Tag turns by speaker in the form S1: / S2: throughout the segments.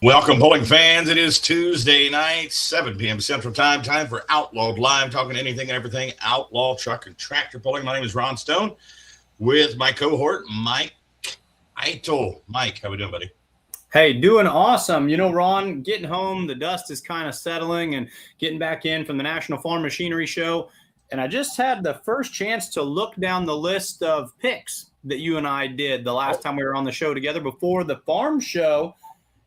S1: Welcome, bowling fans. It is Tuesday night, 7 p.m. Central Time. Time for Outlawed Live, talking anything and everything outlaw truck and tractor pulling. My name is Ron Stone with my cohort, Mike Eitel. Mike, how we doing, buddy?
S2: Hey, doing awesome. You know, Ron, getting home, the dust is kind of settling and getting back in from the National Farm Machinery Show. And I just had the first chance to look down the list of picks that you and I did the last time we were on the show together before the farm show.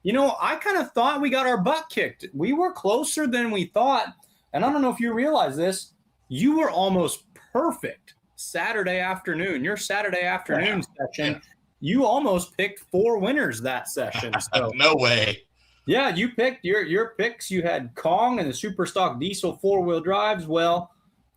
S2: You know, I kind of thought we got our butt kicked. We were closer than we thought. And I don't know if you realize this. You were almost perfect Saturday afternoon. Your Saturday afternoon session, you almost picked 4 winners that session. So,
S1: no way.
S2: Yeah, you picked your picks. You had Kong and the Super Stock Diesel 4-wheel drives. Well,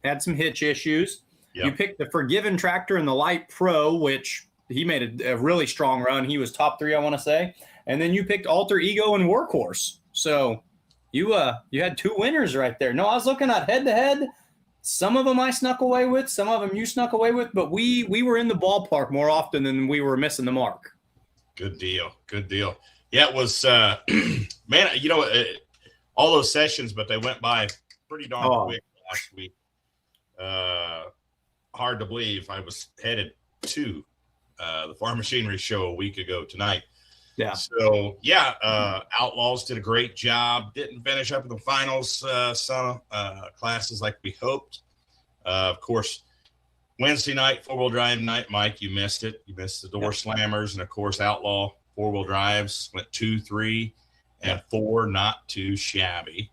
S2: had some hitch issues. Yep. You picked the Forgiven tractor and the Light Pro, which he made a really strong run. He was top 3, I want to say. And then you picked Alter Ego and Workhorse. So you had 2 winners right there. No, I was looking at head-to-head. Some of them I snuck away with. Some of them you snuck away with. But we were in the ballpark more often than we were missing the mark.
S1: Good deal. Good deal. Yeah, it was, man, you know, all those sessions, but they went by pretty darn quick last week. Hard to believe I was headed to the Farm Machinery Show a week ago tonight.
S2: Yeah.
S1: So, Outlaws did a great job. Didn't finish up in the finals, some classes like we hoped. Of course, Wednesday night, 4-wheel drive night, Mike, you missed it. You missed the door slammers. And, of course, Outlaw 4-wheel drives went 2, 3, and 4, not too shabby.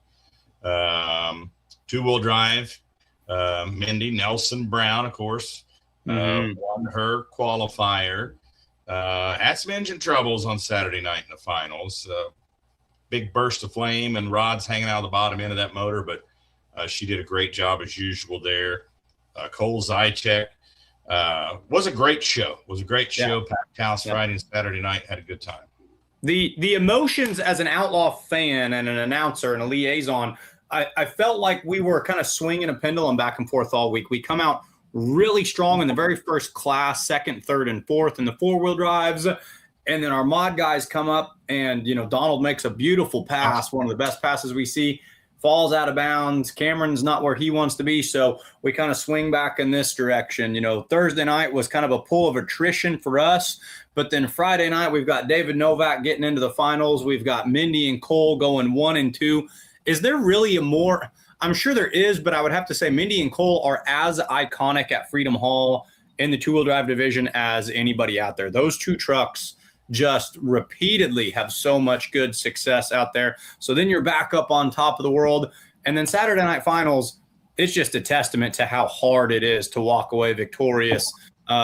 S1: 2-wheel drive, Mindy Nelson Brown, of course, won her qualifier. Had some engine troubles on Saturday night in the finals. Big burst of flame and rods hanging out of the bottom end of that motor, but she did a great job as usual there. Cole Zychek was a great show. Packed house Friday and Saturday night. Had a good time.
S2: The emotions as an Outlaw fan and an announcer and a liaison, I felt like we were kind of swinging a pendulum back and forth all week. We come out really strong in the very first class, 2nd, 3rd, and 4th in the 4-wheel drives. And then our mod guys come up and, you know, Donald makes a beautiful pass, one of the best passes we see, falls out of bounds. Cameron's not where he wants to be. So we kind of swing back in this direction. You know, Thursday night was kind of a pull of attrition for us. But then Friday night, we've got David Novak getting into the finals. We've got Mindy and Cole going 1 and 2. Is there really a more... I'm sure there is, but I would have to say Mindy and Cole are as iconic at Freedom Hall in the 2-wheel drive division as anybody out there. Those 2 trucks just repeatedly have so much good success out there. So then you're back up on top of the world. And then Saturday night finals, it's just a testament to how hard it is to walk away victorious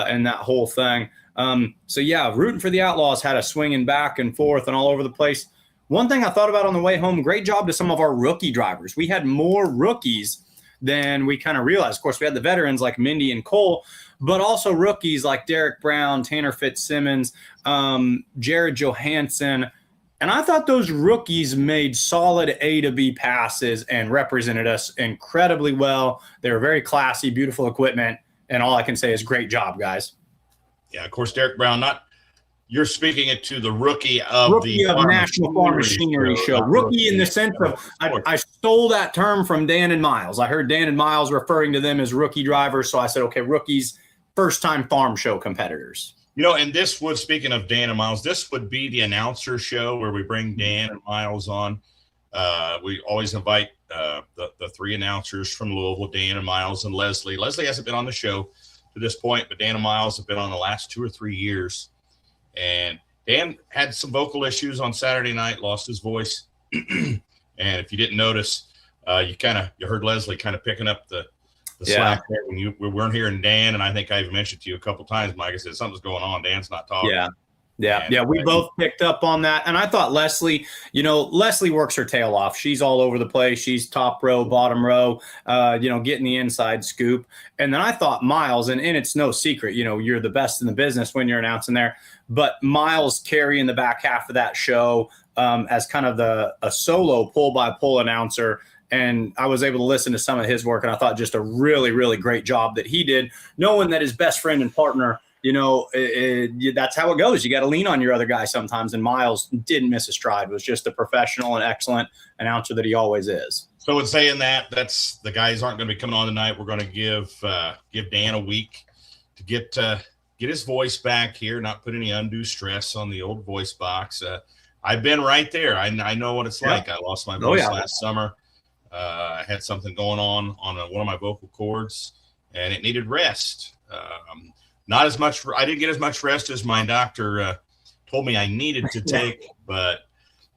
S2: in that whole thing. Rooting for the Outlaws had us swinging back and forth and all over the place. One thing I thought about on the way home, great job to some of our rookie drivers. We had more rookies than we kind of realized. Of course, we had the veterans like Mindy and Cole, but also rookies like Derek Brown, Tanner Fitzsimmons, Jared Johansson. And I thought those rookies made solid A to B passes and represented us incredibly well. They were very classy, beautiful equipment. And all I can say is great job, guys.
S1: Yeah, of course, Derek Brown, You're speaking it to the rookie of the
S2: National Farm Machinery Show. Rookie in the sense of I stole that term from Dan and Miles. I heard Dan and Miles referring to them as rookie drivers, so I said, okay, rookies, first-time farm show competitors.
S1: And this would, speaking of Dan and Miles, this would be the announcer show where we bring Dan and Miles on. We always invite the three announcers from Louisville, Dan and Miles and Leslie. Leslie hasn't been on the show to this point, but Dan and Miles have been on the last 2 or 3 years. And Dan had some vocal issues on Saturday night, lost his voice. And if you didn't notice, you heard Leslie kind of picking up the slack there when we weren't hearing Dan. And I think I've mentioned to you a couple times, Mike, I said, something's going on. Dan's not talking.
S2: Yeah. We both picked up on that. And I thought Leslie works her tail off. She's all over the place. She's top row, bottom row, getting the inside scoop. And then I thought Miles, and it's no secret, you're the best in the business when you're announcing there. But Miles carrying the back half of that show as kind of a solo pull-by-pull announcer. And I was able to listen to some of his work, and I thought just a really, really great job that he did, knowing that his best friend and partner, that's how it goes. You got to lean on your other guy sometimes, and Miles didn't miss a stride, was just a professional and excellent announcer that he always is.
S1: So in saying that, that's the guys aren't going to be coming on tonight. We're going to give Dan a week to get his voice back here, not put any undue stress on the old voice box. I've been right there. I know what it's like. I lost my voice last summer. I had something going on one of my vocal cords, and it needed rest. Not as much. I didn't get as much rest as my doctor told me I needed to take, but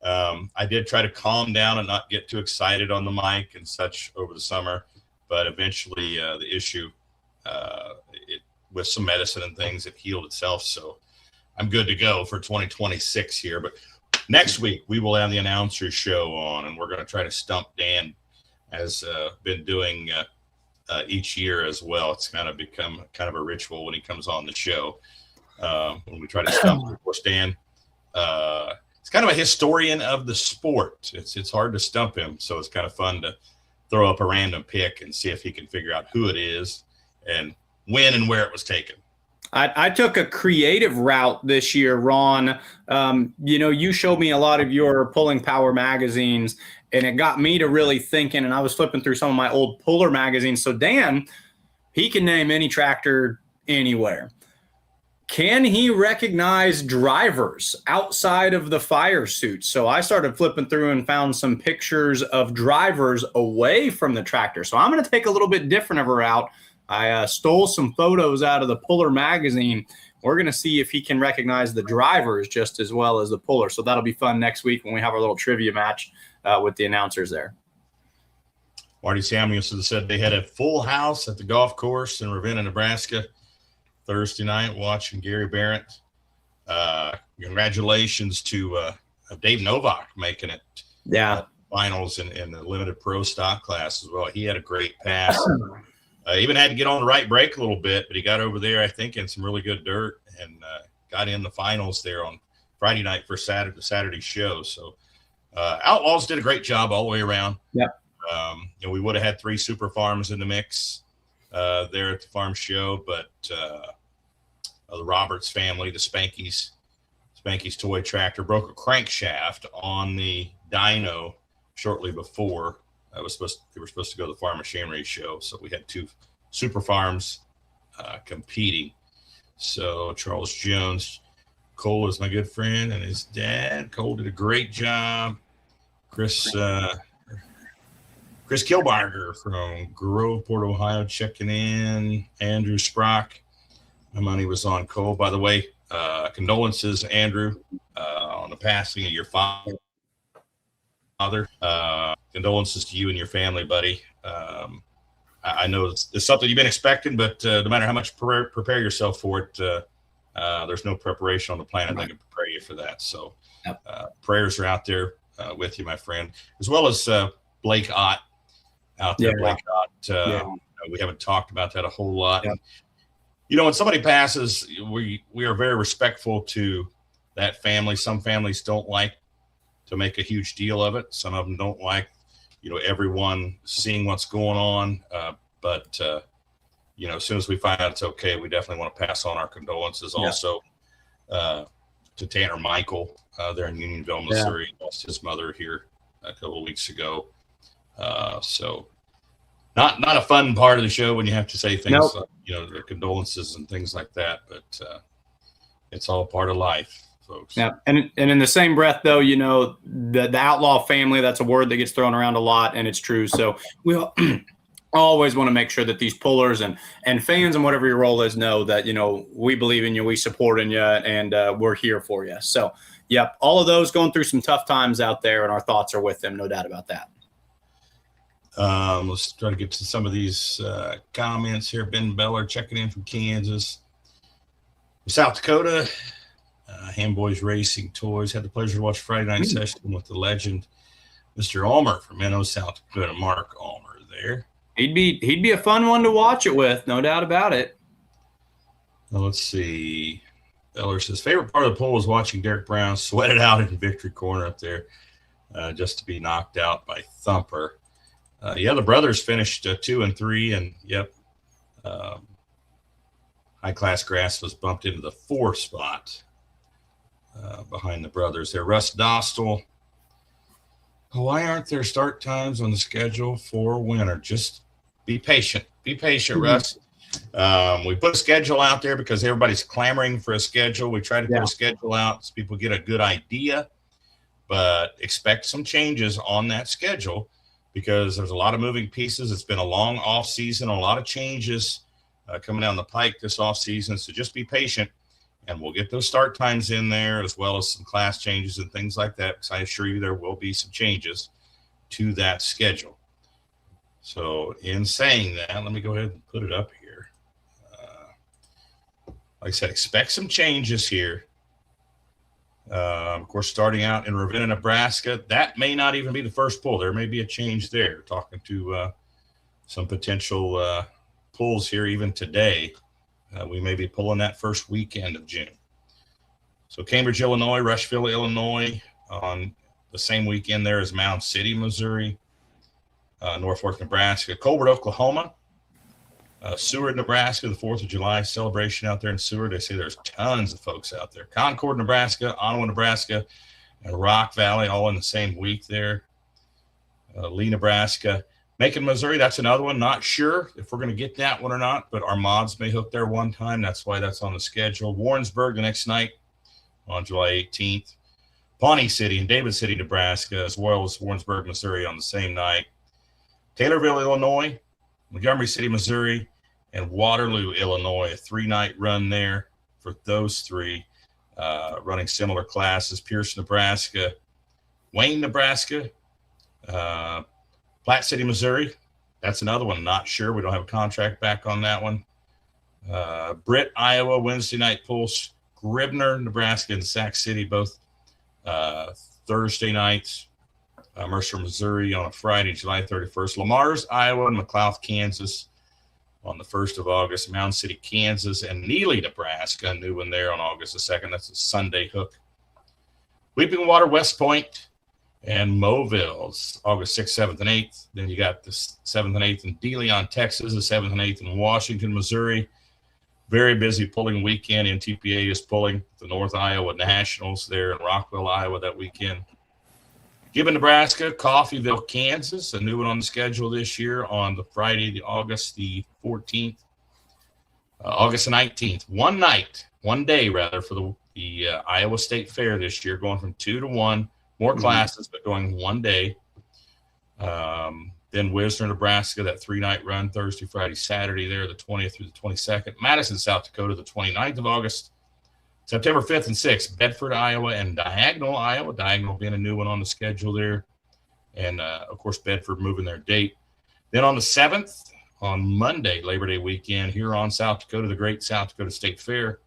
S1: I did try to calm down and not get too excited on the mic and such over the summer. But eventually, the issue, with some medicine and things, it healed itself. So I'm good to go for 2026 here. But next week we will have the announcer show on, and we're going to try to stump Dan, as been doing each year as well. It's kind of become kind of a ritual when he comes on the show. When we try to stump him. Of course, Dan, it's kind of a historian of the sport. It's hard to stump him, so it's kind of fun to throw up a random pick and see if he can figure out who it is and when and where it was taken.
S2: I took a creative route this year, Ron. You showed me a lot of your Pulling Power magazines, and it got me to really thinking, and I was flipping through some of my old Puller magazines. So Dan, he can name any tractor anywhere. Can he recognize drivers outside of the fire suits? So I started flipping through and found some pictures of drivers away from the tractor. So I'm going to take a little bit different of a route. I stole some photos out of the Puller magazine. We're going to see if he can recognize the drivers just as well as the puller. So that'll be fun next week when we have our little trivia match with the announcers there.
S1: Marty Samuelson said they had a full house at the golf course in Ravenna, Nebraska, Thursday night, watching Gary Barrett. Congratulations to Dave Novak making it. Finals in the limited pro stock class as well. He had a great pass. Even had to get on the right brake a little bit, but he got over there, I think, in some really good dirt and got in the finals there on Friday night for the Saturday show. So Outlaws did a great job all the way around. We would have had 3 super farms in the mix there at the farm show, but the Roberts family, the Spanky's toy tractor, broke a crankshaft on the dyno shortly before. They were supposed to go to the farm machinery show, so we had 2 super farms competing. So Charles Jones, Cole is my good friend, and his dad. Cole did a great job. Chris Kilbarger from Groveport, Ohio, checking in. Andrew Sprock. My money was on Cole. By the way, condolences, Andrew, on the passing of your father. Condolences to you and your family, buddy. I know it's something you've been expecting, but no matter how much prepare yourself for it, there's no preparation on the planet that can prepare you for that. So prayers are out there with you, my friend, as well as Blake Ott out there. Blake Ott, we haven't talked about that a whole lot. And, when somebody passes, we are very respectful to that family. Some families don't like to make a huge deal of it. Some of them don't like, everyone seeing what's going on. But as soon as we find out it's okay, we definitely want to pass on our condolences. Also, to Tanner Michael there in Unionville, Missouri. Yeah. Lost his mother here a couple of weeks ago. So not a fun part of the show when you have to say things like, the condolences and things like that, but it's all part of life, folks.
S2: Yeah, and in the same breath, though, the outlaw family, that's a word that gets thrown around a lot, and it's true. So we always want to make sure that these pullers and fans and whatever your role is know that, we believe in you, we support in you, and we're here for you. So, yep, all of those going through some tough times out there, and our thoughts are with them, no doubt about that.
S1: Let's try to get to some of these comments here. Ben Beller checking in from Kansas. South Dakota, Hamboys Racing Toys. Had the pleasure to watch Friday night session with the legend, Mr. Ulmer from Minnow, South Dakota. Mark Ulmer there.
S2: He'd be a fun one to watch it with, no doubt about it.
S1: Well, let's see. Beller says, favorite part of the poll was watching Derek Brown sweat it out in victory corner up there just to be knocked out by Thumper. The brothers finished 2 and 3, and High Class Grass was bumped into the 4th spot behind the brothers there. Russ Dostal. Why aren't there start times on the schedule for winter? Just be patient. Be patient, Russ. We put a schedule out there because everybody's clamoring for a schedule. We try to put a schedule out so people get a good idea, but expect some changes on that schedule because there's a lot of moving pieces. It's been a long off season, a lot of changes coming down the pike this off season. So just be patient, and we'll get those start times in there as well as some class changes and things like that. Because I assure you there will be some changes to that schedule. So in saying that, let me go ahead and put it up here. Like I said, expect some changes here. Of course, starting out in Ravenna, Nebraska, that may not even be the first pull. There may be a change there. Talking to some potential pulls here even today. We may be pulling that first weekend of June. So Cambridge, Illinois, Rushville, Illinois on the same weekend there as Mound City, Missouri, Norfolk, Nebraska, Colbert, Oklahoma, Seward, Nebraska, the 4th of July celebration out there in Seward. They say there's tons of folks out there. Concord, Nebraska, Ottawa, Nebraska, and Rock Valley all in the same week there. Lee, Nebraska. Macon, Missouri, that's another one. Not sure if we're going to get that one or not, but our mods may hook there one time. That's why that's on the schedule. Warrensburg the next night on July 18th. Pawnee City and David City, Nebraska, as well as Warrensburg, Missouri on the same night. Taylorville, Illinois, Montgomery City, Missouri, and Waterloo, Illinois. A 3-night run there for those 3 running similar classes. Pierce, Nebraska, Wayne, Nebraska, Platte City, Missouri. That's another one. Not sure. We don't have a contract back on that one. Britt, Iowa, Wednesday night pulls. Scribner, Nebraska, and Sac City, both Thursday nights. Mercer, Missouri on a Friday, July 31st. Lamar's, Iowa, and McLouth, Kansas on the 1st of August. Mound City, Kansas, and Neely, Nebraska. A new one there on August the 2nd. That's a Sunday hook. Weeping Water, West Point, and Mobile, August 6th, 7th, and 8th. Then you got the 7th and 8th in De Leon, Texas, the 7th and 8th in Washington, Missouri. Very busy pulling weekend. NTPA is pulling the North Iowa Nationals there in Rockwell, Iowa that weekend. Gibbon, Nebraska, Coffeyville, Kansas, a new one on the schedule this year on the Friday, August the 14th. August the 19th. One day for the Iowa State Fair this year, going from 2 to 1. More classes, but going one day. Then Wisner, Nebraska, that 3-night run, Thursday, Friday, Saturday there, the 20th through the 22nd. Madison, South Dakota, the 29th of August. September 5th and 6th, Bedford, Iowa, and Diagonal, Iowa. Diagonal being a new one on the schedule there. And, of course, Bedford moving their date. Then on the 7th, on Monday, Labor Day weekend, Huron, South Dakota, the Great South Dakota State Fair.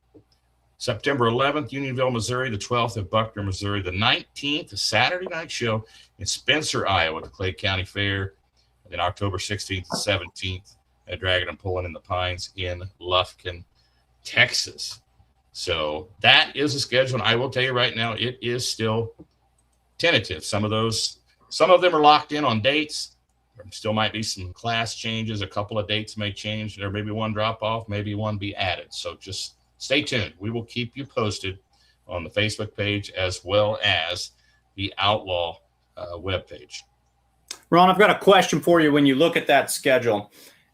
S1: September 11th, Unionville, Missouri. The 12th at Buckner, Missouri. The 19th, a Saturday night show in Spencer, Iowa, the Clay County Fair. And then October 16th and 17th at Dragon and Pulling in the Pines in Lufkin, Texas. So that is the schedule. And I will tell you right now, it is still tentative. Some of them are locked in on dates. There still might be some class changes. A couple of dates may change. There may be one drop off, maybe one be added. So just stay tuned. We will keep you posted on the Facebook page as well as the Outlaw webpage.
S2: Ron, I've got a question for you. When you look at that schedule,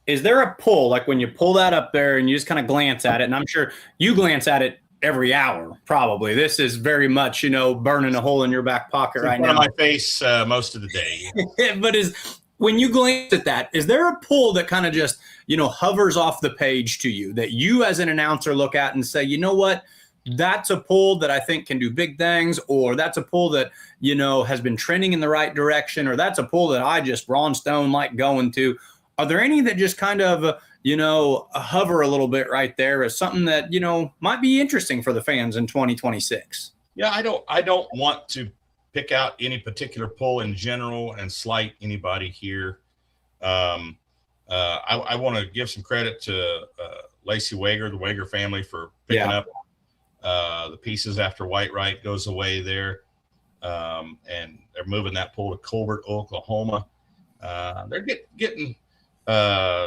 S2: is there a pull, like when you pull that up there and you just kind of glance at it, and I'm sure you glance at it every hour, probably. This is very much, burning a hole in your back pocket right now.
S1: In my face most of the day.
S2: But when you glance at that, is there a pull that kind of just, hovers off the page to you that you as an announcer look at and say, you know what, that's a pull that I think can do big things, or that's a pull that, has been trending in the right direction, or that's a pull that I just Ron Stone like going to? Are there any that just kind of, hover a little bit right there as something that, might be interesting for the fans in 2026?
S1: Yeah, I don't want to pick out any particular pull in general and slight anybody here. I want to give some credit to Lacey Wager, the Wager family, for picking up the pieces after Whitewright goes away there. And they're moving that pull to Colbert, Oklahoma. They're getting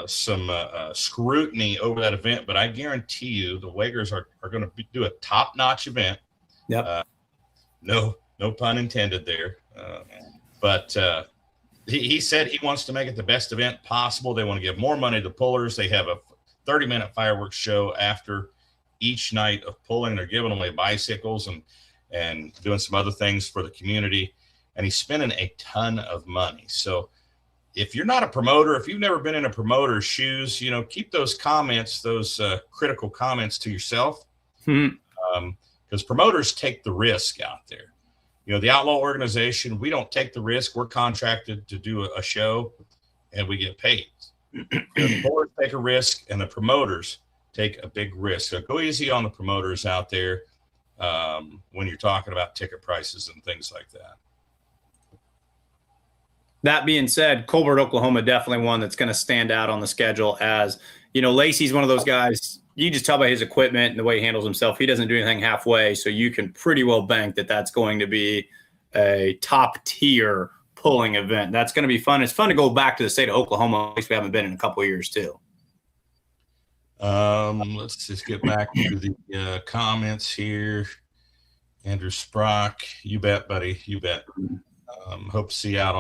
S1: some scrutiny over that event, but I guarantee you the Wagers are going to do a top-notch event.
S2: Yep.
S1: No pun intended there. But he said he wants to make it the best event possible. They want to give more money to pullers. They have a 30-minute fireworks show after each night of pulling. They're giving away bicycles and doing some other things for the community. And he's spending a ton of money. So if you're not a promoter, if you've never been in a promoter's shoes, keep those comments, those critical comments to yourself. Because promoters take the risk out there. The Outlaw organization, we don't take the risk. We're contracted to do a show, and we get paid. The pullers take a risk, and the promoters take a big risk. So go easy on the promoters out there when you're talking about ticket prices and things like that.
S2: That being said, Colbert, Oklahoma, definitely one that's going to stand out on the schedule. As Lacey's one of those guys. You just tell by his equipment and the way he handles himself, he doesn't do anything halfway. So you can pretty well bank that that's going to be a top tier pulling event. That's going to be fun. It's fun to go back to the state of Oklahoma, place we haven't been in a couple of years too.
S1: Let's just get back to the comments here. Andrew Sprock, you bet, buddy, you bet. Hope to see you out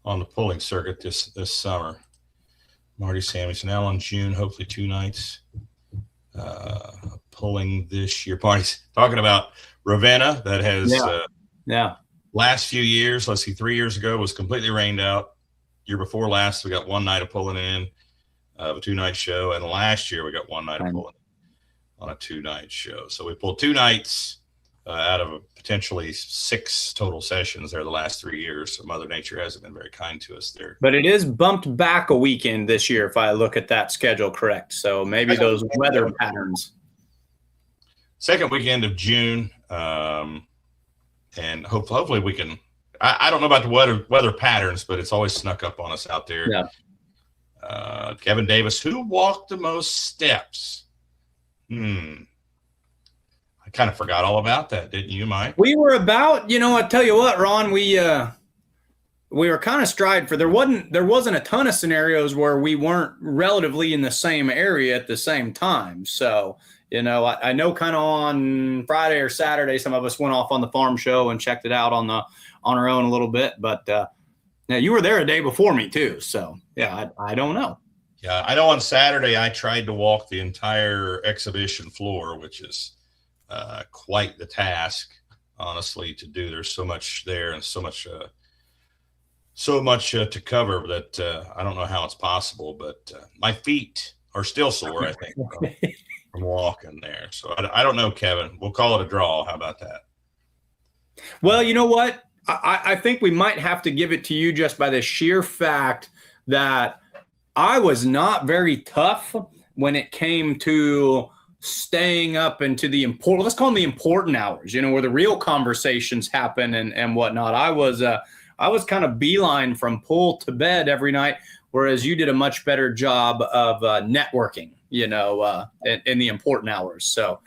S1: on the pulling circuit this summer. Marty Samuelson, Alan June, hopefully 2 nights pulling this year. Marty's talking about Ravenna that has last few years, let's see, 3 years ago was completely rained out. Year before last, we got 1 night of pulling in of a 2-night show. And last year we got 1 night of pulling on a 2-night show. So we pulled 2 nights out of potentially 6 total sessions there the last 3 years. So Mother Nature hasn't been very kind to us there.
S2: But it is bumped back a weekend this year, if I look at that schedule correct. So maybe those weather patterns.
S1: Second weekend of June. And hopefully we can – I don't know about the weather patterns, but it's always snuck up on us out there.
S2: Yeah.
S1: Kevin Davis, who walked the most steps? I kind of forgot all about that, didn't you, Mike?
S2: We were about, I tell you what, Ron, we were kind of stride for there wasn't a ton of scenarios where we weren't relatively in the same area at the same time. So, I know kind of on Friday or Saturday, some of us went off on the farm show and checked it out on our own a little bit. But you were there a day before me too. So yeah, I don't know.
S1: Yeah, I know on Saturday I tried to walk the entire exhibition floor, which is quite the task, honestly, to do. There's so much there and so much to cover that I don't know how it's possible, but my feet are still sore, I think, from walking there. So I don't know, Kevin. We'll call it a draw. How about that?
S2: Well, you know what? I think we might have to give it to you just by the sheer fact that I was not very tough when it came to staying up into the important, let's call them the important hours, where the real conversations happen and whatnot. I was kind of beeline from pull to bed every night, whereas you did a much better job of networking, in the important hours. So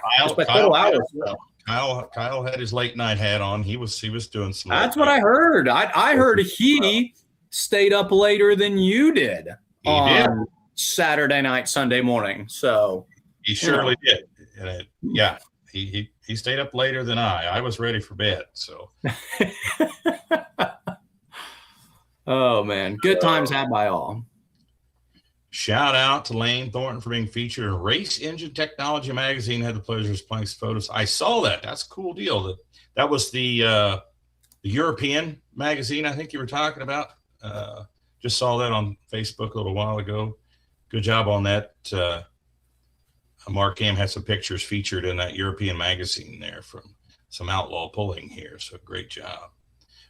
S1: Kyle had his late night hat on. He was doing some.
S2: That's what I heard. I heard he stayed up later than you did on Saturday night, Sunday morning. So
S1: he surely did. he stayed up later than I was ready for bed. So
S2: oh man, good times had by all.
S1: Shout out to Lane Thornton for being featured in Race Engine Technology magazine. Had the pleasure of playing some photos. I saw that. That's a cool deal. That was the European magazine I think you were talking about. Just saw that on Facebook a little while ago. Good job on that. Mark M had some pictures featured in that European magazine there from some Outlaw Pulling here. So great job.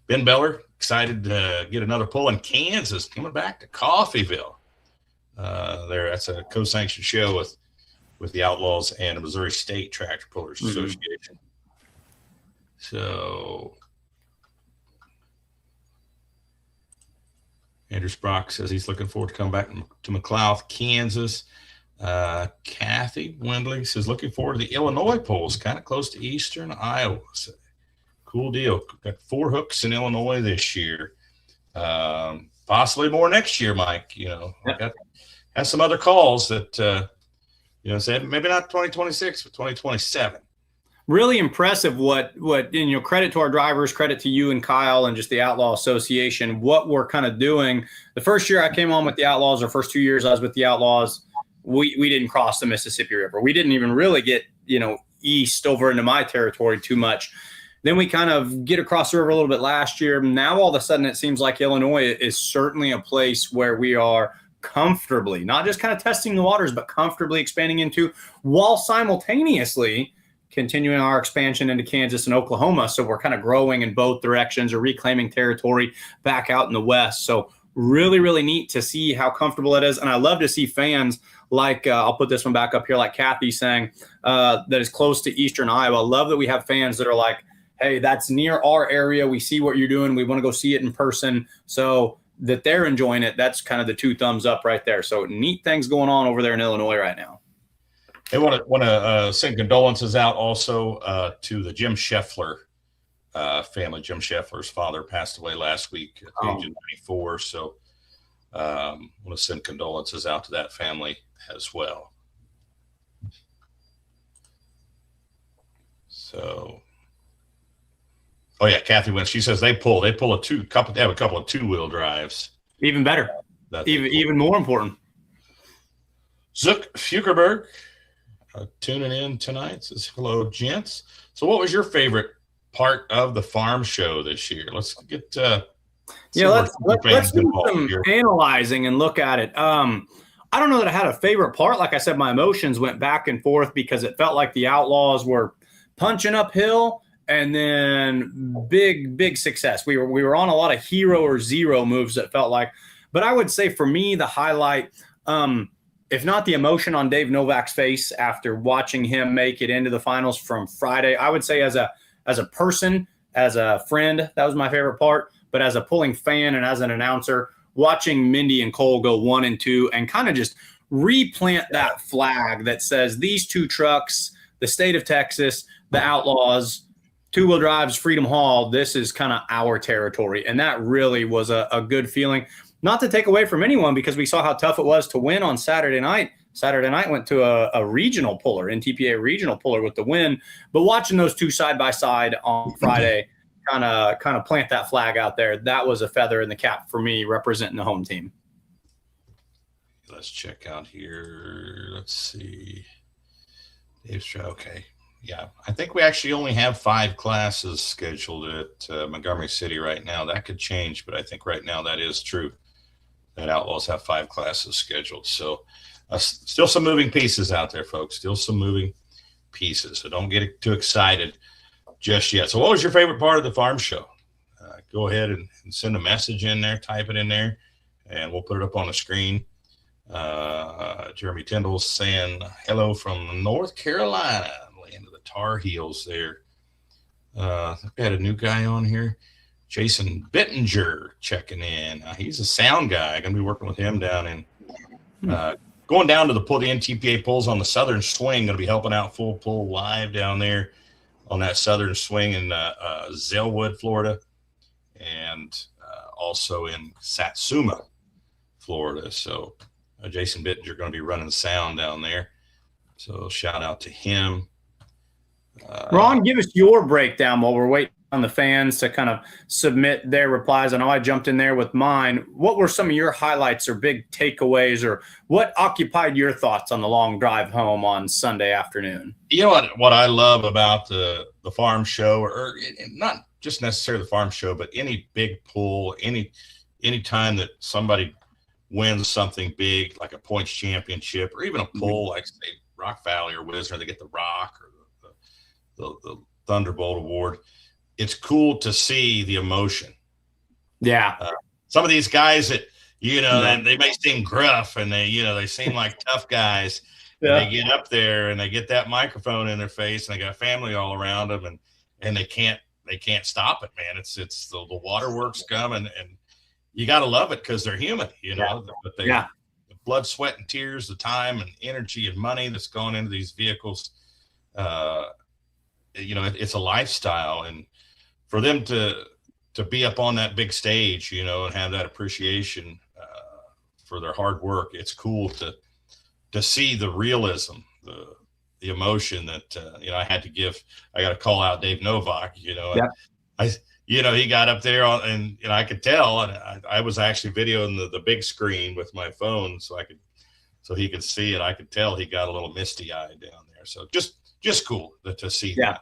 S1: Ben Beller, excited to get another pull in Kansas, coming back to Coffeyville. That's a co-sanctioned show with the Outlaws and the Missouri State Tractor Pullers Association. So Andrew Sprock says he's looking forward to coming back to McLeod, Kansas. Kathy Wendling says looking forward to the Illinois polls, kind of close to Eastern Iowa. So, cool deal. Got 4 hooks in Illinois this year. Possibly more next year, Mike. Got some other calls that said maybe not 2026, but 2027.
S2: Really impressive what credit to our drivers, credit to you and Kyle and just the Outlaw Association, what we're kind of doing. The first year I came on with the Outlaws, or first 2 years I was with the Outlaws, we didn't cross the Mississippi River. We didn't even really get, east over into my territory too much. Then we kind of get across the river a little bit last year. Now all of a sudden it seems like Illinois is certainly a place where we are comfortably, not just kind of testing the waters, but comfortably expanding into, while simultaneously continuing our expansion into Kansas and Oklahoma. So we're kind of growing in both directions or reclaiming territory back out in the West. So really, really neat to see how comfortable it is. And I love to see fans like, I'll put this one back up here, like Kathy saying, that is close to Eastern Iowa. I love that we have fans that are like, hey, that's near our area. We see what you're doing. We want to go see it in person. So that they're enjoying it. That's kind of the 2 thumbs up right there. So neat things going on over there in Illinois right now.
S1: I want to send condolences out also to the Jim Scheffler family. Jim Scheffler's father passed away last week at the age of 94. So I want to send condolences out to that family as well. So, Kathy went. She says they have a couple of 2-wheel drives.
S2: Even better. Even more important.
S1: Zook Fukerberg tuning in tonight. Says hello, gents. So, what was your favorite part of the farm show this year? Let's get
S2: let's do some analyzing and look at it. I don't know that I had a favorite part. Like I said, my emotions went back and forth because it felt like the Outlaws were punching uphill and then big success. We were on a lot of hero or zero moves, that felt like. But I would say for me, the highlight, if not the emotion on Dave Novak's face after watching him make it into the finals from Friday, I would say as a person, as a friend, that was my favorite part. But as a pulling fan and as an announcer, watching Mindy and Cole go 1 and 2 and kind of just replant that flag that says these 2 trucks, the state of Texas, the Outlaws, 2-wheel drives, Freedom Hall, this is kind of our territory. And that really was a good feeling. Not to take away from anyone, because we saw how tough it was to win on Saturday night. Saturday night went to a regional puller, NTPA regional puller with the win. But watching those 2 side by side on Friday, kind of plant that flag out there, that was a feather in the cap for me, representing the home team.
S1: Let's check out here. Let's see. Okay. Yeah, I think we actually only have 5 classes scheduled at Montgomery City right now. That could change, but I think right now that is true, that Outlaws have 5 classes scheduled. So still some moving pieces out there, folks. Still some moving pieces. So don't get too excited just yet. So what was your favorite part of the farm show? Go ahead and send a message in there, type it in there, and we'll put it up on the screen. Jeremy Tyndall's saying hello from North Carolina, land of the Tar Heels there. We had a new guy on here, Jason Bittinger, checking in. He's a sound guy. Going to be working with him down in going down to the NTPA pulls on the Southern Swing. Going to be helping out Full Pull Live down there on that Southern Swing in Zellwood, Florida, and also in Satsuma, Florida. So Jason Bittinger going to be running sound down there. So shout out to him.
S2: Ron, give us your breakdown while we're waiting on the fans to kind of submit their replies. I know I jumped in there with mine. What were some of your highlights or big takeaways, or what occupied your thoughts on the long drive home on Sunday afternoon?
S1: You know what I love about the farm show, or not just necessarily the farm show, but any big pull, any time that somebody wins something big like a points championship, or even a pull like say Rock Valley or Wisner, they get the Rock or the Thunderbolt Award. It's cool to see the emotion.
S2: Yeah.
S1: Some of these guys that, they may seem gruff and they seem like tough guys. Yeah. They get up there and they get that microphone in their face and they got family all around them and they can't stop it, man. It's the waterworks coming and you got to love it because they're human, but the blood, sweat and tears, the time and energy and money that's gone into these vehicles. It's a lifestyle, and for them to be up on that big stage, and have that appreciation for their hard work, it's cool to see the realism, the emotion that I had to give. I got to call out Dave Novak. He got up there and I could tell, and I was actually videoing the big screen with my phone so he could see it. I could tell he got a little misty eyed down there. So just cool to see that.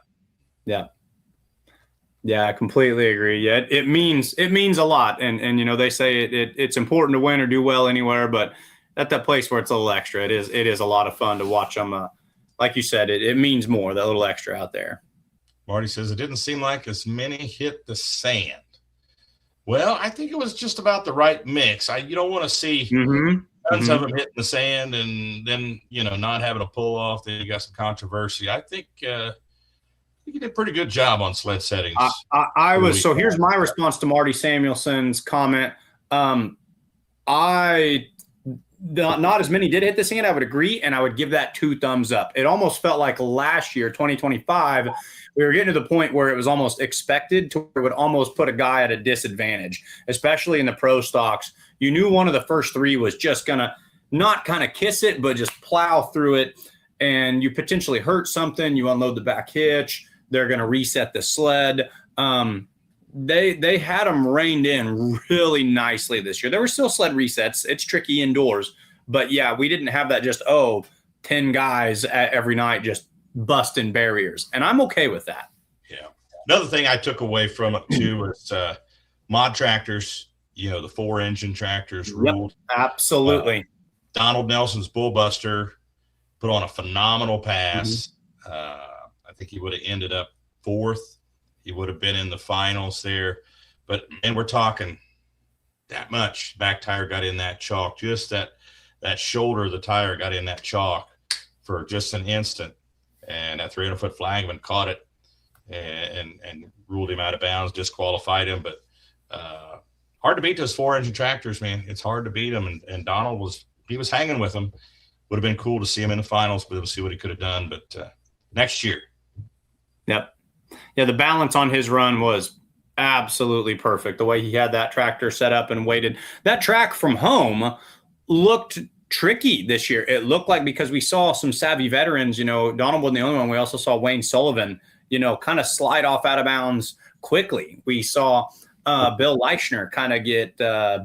S2: Yeah, I completely agree. Yeah, it means a lot, and they say it's important to win or do well anywhere, but at that place where it's a little extra, it is a lot of fun to watch them. Like you said, it means more, that little extra out there.
S1: Marty says it didn't seem like as many hit the sand. Well, I think it was just about the right mix. You don't want to see tons of them hitting the sand and then not having a pull off. Then you got some controversy. I think you did a pretty good job on sled settings.
S2: So here's my response to Marty Samuelson's comment. Not as many did hit the sand. I would agree, and I would give that 2 thumbs up. It almost felt like last year, 2025, we were getting to the point where it was almost expected to where it would almost put a guy at a disadvantage, especially in the pro stocks. You knew one of the first 3 was just going to not kind of kiss it, but just plow through it, and you potentially hurt something. You unload the back hitch. They're going to reset the sled. They had them reined in really nicely this year. There were still sled resets. It's tricky indoors. But, yeah, we didn't have that just, 10 guys every night just busting barriers. And I'm okay with that.
S1: Yeah. Another thing I took away from it, too, was mod tractors, the 4-engine tractors ruled.
S2: Absolutely.
S1: Donald Nelson's Bullbuster put on a phenomenal pass. I think he would have ended up 4th. He would have been in the finals there. And we're talking that much. Back tire got in that chalk. Just that shoulder of the tire got in that chalk for just an instant. And that 300-foot flagman caught it and ruled him out of bounds, disqualified him. But hard to beat those 4-engine tractors, man. It's hard to beat them. And Donald was hanging with them. Would have been cool to see him in the finals, but we'll see what he could have done. But next year.
S2: Yep. Yeah, the balance on his run was absolutely perfect. The way he had that tractor set up and weighted. That track from home looked tricky this year. It looked like, because we saw some savvy veterans, Donald wasn't the only one. We also saw Wayne Sullivan, kind of slide off out of bounds quickly. We saw Bill Leichner kind of get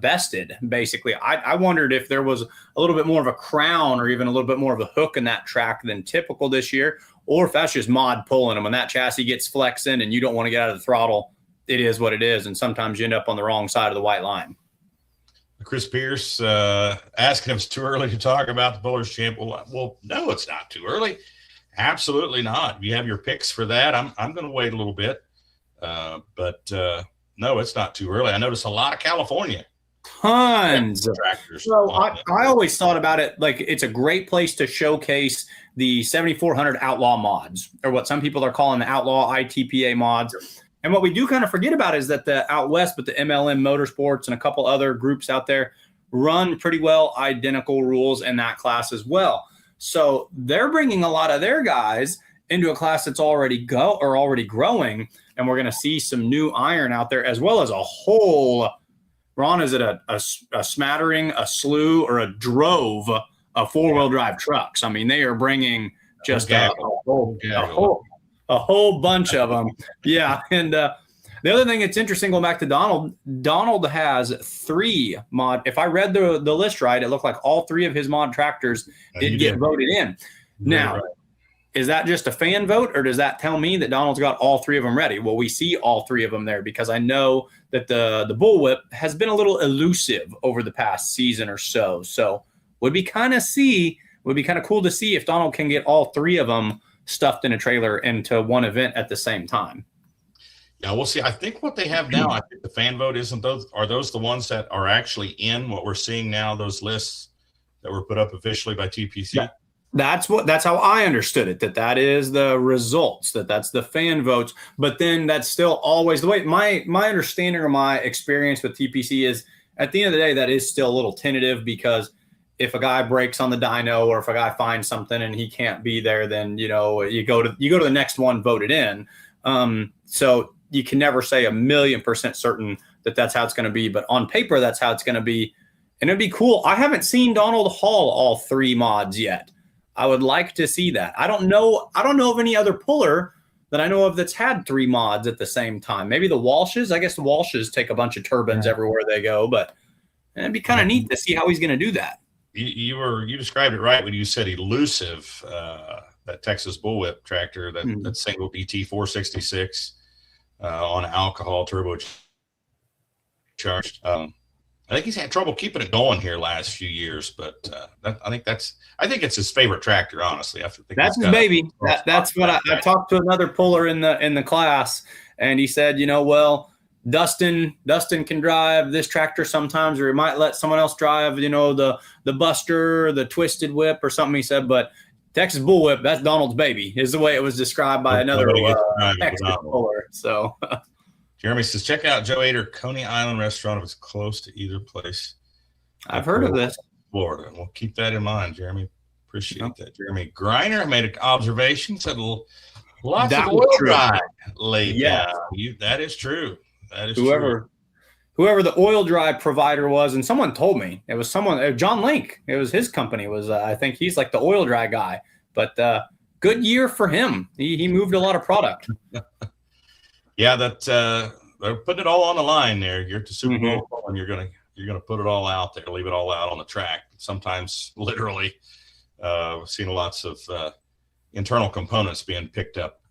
S2: bested, basically. I wondered if there was a little bit more of a crown or even a little bit more of a hook in that track than typical this year, or if that's just mod pulling them. When that chassis gets flexing and you don't want to get out of the throttle, it is what it is, and sometimes you end up on the wrong side of the white line.
S1: Chris Pierce asking if it's too early to talk about the Pullers Champ. Well, no, it's not too early. Absolutely not. You have your picks for that. I'm going to wait a little bit, but no, it's not too early. I noticed a lot of California.
S2: Tons of tractors. So I always thought about it like it's a great place to showcase the 7400 Outlaw mods, or what some people are calling the Outlaw ITPA mods. And what we do kind of forget about is that the out west, but the MLM Motorsports and a couple other groups out there run pretty well identical rules in that class as well. So they're bringing a lot of their guys into a class that's already growing, and we're going to see some new iron out there, as well as a whole. Ron, is it a smattering, a slew, or a drove of 4-wheel drive trucks? I mean, they are bringing just a A whole bunch of them. Yeah. And the other thing that's interesting, going back to Donald has 3 mod. If I read the list right, it looked like all 3 of his mod tractors did get voted in. Now, is that just a fan vote, or does that tell me that Donald's got all 3 of them ready? Well, we see all 3 of them there, because I know that the bullwhip has been a little elusive over the past season or so. So would be kind of cool to see if Donald can get all 3 of them stuffed in a trailer into one event at the same time.
S1: Yeah, we'll see. I think what they have now, I think the fan vote are those the ones that are actually in what we're seeing now, those lists that were put up officially by TPC?
S2: Yeah. That's how I understood it, that is the results, that's the fan votes. But then that's still always the way my understanding or my experience with TPC is, at the end of the day, that is still a little tentative, because if a guy breaks on the dyno, or if a guy finds something and he can't be there, then you go to the next one voted in. So you can never say 1,000,000% certain that that's how it's going to be, but on paper that's how it's going to be. And it'd be cool. I haven't seen Donald haul all 3 mods yet. I would like to see that. I don't know of any other puller that I know of that's had 3 mods at the same time. Maybe the Walshes. I guess the Walshes take a bunch of turbines everywhere they go, but it'd be kind of neat to see how he's going to do that.
S1: You described it right when you said elusive. That Texas bullwhip tractor, that single BT 466 on alcohol turbocharged. I think he's had trouble keeping it going here last few years, but I think it's his favorite tractor, honestly.
S2: That's his baby. That's what I talked to another puller in the class, and he said, well, Dustin can drive this tractor sometimes, or he might let someone else drive, the Buster, the Twisted Whip or something. He said, but Texas bullwhip, that's Donald's baby, is the way it was described by another Texas puller. So.
S1: Jeremy says, check out Joe Ader Coney Island restaurant if it's close to either place.
S2: I've heard of this.
S1: Florida. We'll keep that in mind, Jeremy. Appreciate that. Jeremy Griner made an observation, said lots of oil dry laid down. That is true. That is true.
S2: Whoever the oil dry provider was, and someone told me it was John Link. It was his company. I think he's like the oil dry guy. But good year for him. He moved a lot of product.
S1: Yeah, they're putting it all on the line there. You're at the Super Bowl, and you're gonna put it all out there, leave it all out on the track. Sometimes, literally, we've seen lots of internal components being picked up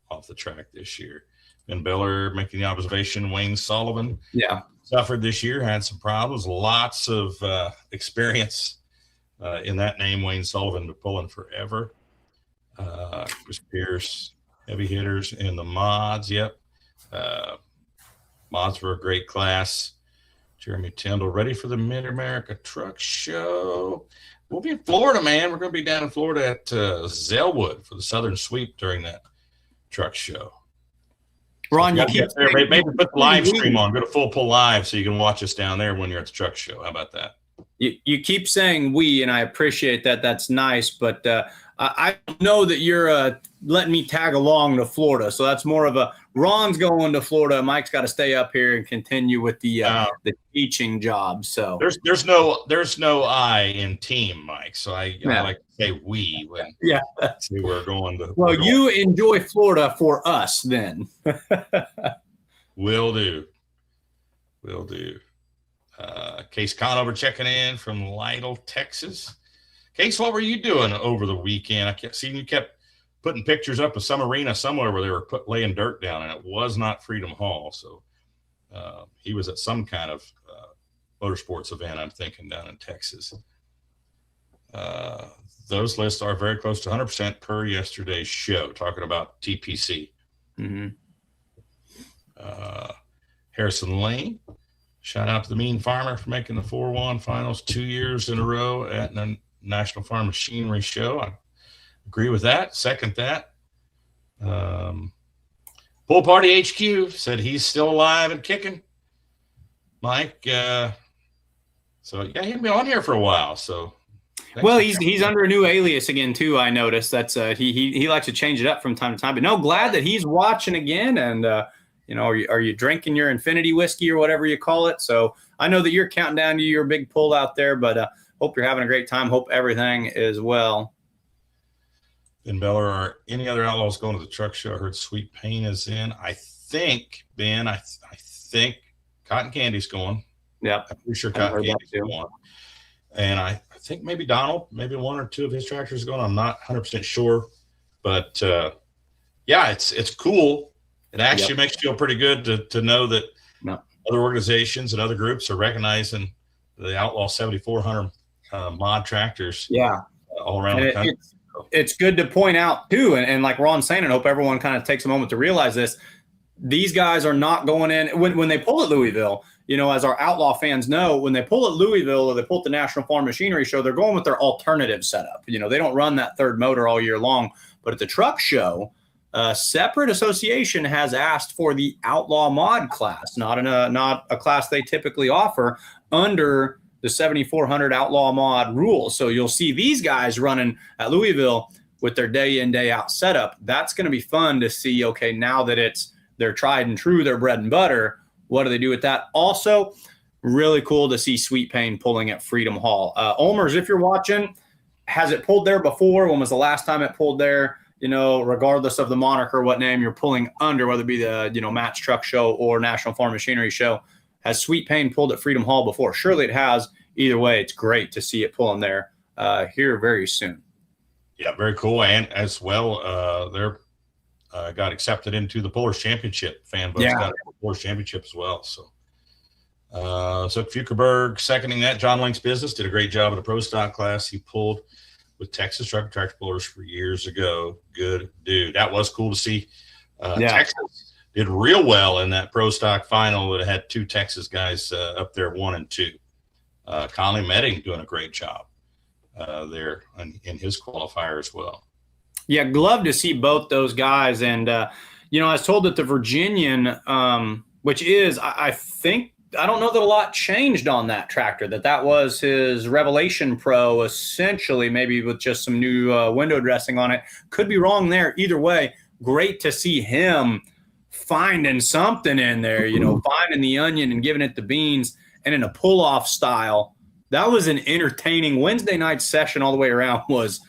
S1: off the track this year. Ben Biller making the observation. Wayne Sullivan, suffered this year, had some problems. Lots of experience in that name, Wayne Sullivan, been pulling forever. Chris Pierce. Heavy hitters in the mods. Yep. Mods were a great class. Jeremy Tyndall, ready for the Mid-America Truck Show. We'll be in Florida, man. We're going to be down in Florida at Zellwood for the Southern Sweep during that truck show.
S2: Ron,
S1: so maybe put the live stream on. Go to Full Pull Live so you can watch us down there when you're at the truck show. How about that?
S2: You keep saying we, and I appreciate that. That's nice, but I know that you're letting me tag along to Florida, so that's more of a Ron's going to Florida. Mike's got to stay up here and continue with the teaching job. So
S1: there's no I in team, Mike. So I like to say we when we're going to.
S2: Well, you enjoy Florida for us then.
S1: Will do. Case Conover checking in from Lytle, Texas. Case, what were you doing over the weekend? I kept seeing you kept putting pictures up of some arena somewhere where they were laying dirt down, and it was not Freedom Hall. So he was at some kind of motorsports event, I'm thinking, down in Texas. Those lists are very close to 100% per yesterday's show, talking about TPC. Harrison Lane. Shout out to the Mean Farmer for making the 4-1 finals 2 years in a row at the National Farm Machinery Show. I agree with that. Second that. Bull Party HQ said he's still alive and kicking. Mike. So yeah, he'll be on here for a while. So.
S2: Well, he's under a new alias again too. I noticed that's he likes to change it up from time to time. But no, glad that he's watching again and. Are you drinking your Infinity whiskey or whatever you call it? So I know that you're counting down to your big pull out there, but hope you're having a great time. Hope everything is well.
S1: in Beller, are any other Outlaws going to the truck show? I heard Sweet Pain is in. I think, Ben, I think Cotton Candy's going.
S2: Yeah.
S1: I'm pretty sure Cotton Candy's going. And I think maybe Donald, maybe one or two of his tractors are going. I'm not 100% sure. But, yeah, it's cool. It actually makes you feel pretty good to know that other organizations and other groups are recognizing the Outlaw 7400 mod tractors all around the country.
S2: It's good to point out, too, and like Ron's saying, and I hope everyone kind of takes a moment to realize this, these guys are not going in. When they pull at Louisville, as our Outlaw fans know, when they pull at Louisville or they pull at the National Farm Machinery Show, they're going with their alternative setup. They don't run that third motor all year long. But at the truck show, a separate association has asked for the Outlaw mod class, not a class they typically offer under the 7400 Outlaw mod rules. So you'll see these guys running at Louisville with their day in, day out setup. That's going to be fun to see, okay, now that it's their tried and true, their bread and butter, what do they do with that? Also, really cool to see Sweet Pain pulling at Freedom Hall. Olmers, if you're watching, has it pulled there before? When was the last time it pulled there? Regardless of the moniker, what name you're pulling under, whether it be the, Matt's Truck Show or National Farm Machinery Show, has Sweet Pain pulled at Freedom Hall before? Surely it has. Either way, it's great to see it pulling there here very soon.
S1: Yeah, very cool. And as well, they're got accepted into the Pullers Championship. Fan votes got the Pullers Championship as well. So Fukerberg seconding that. John Link's Business did a great job in the pro stock class. He pulled with Texas tractor pullers for years ago. Good dude. That was cool to see. Texas did real well in that pro stock final that had two Texas guys up there, 1 and 2. Conley Medding doing a great job there in his qualifier as well.
S2: Yeah, glad to see both those guys. And, I was told that the Virginian, which is, I think, I don't know that a lot changed on that tractor, that was his Revelation Pro, essentially, maybe with just some new window dressing on it. Could be wrong there. Either way, great to see him finding something in there, finding the onion and giving it the beans, and in a pull-off style. That was an entertaining Wednesday night session all the way around, was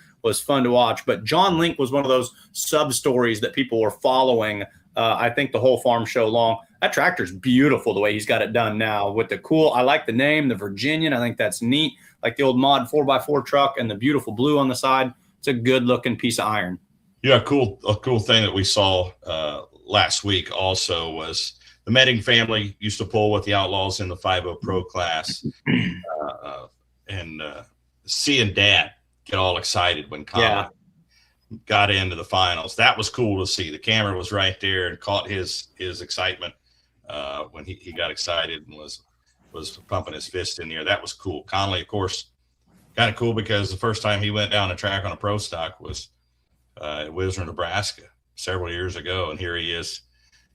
S2: fun to watch. But John Link was one of those sub-stories that people were following, I think, the whole farm show long. That tractor's beautiful the way he's got it done now with the cool, I like the name, the Virginian. I think that's neat. Like the old mod 4x4 truck and the beautiful blue on the side. It's a good looking piece of iron.
S1: Yeah, a cool thing that we saw last week also was the Medding family used to pull with the Outlaws in the 5.0 Pro class. And seeing Dad get all excited when Conley got into the finals. That was cool to see. The camera was right there and caught his excitement when he got excited and was pumping his fist in the air. That was cool. Conley, of course, kind of cool because the first time he went down the track on a pro stock was at Wisner, Nebraska several years ago. And here he is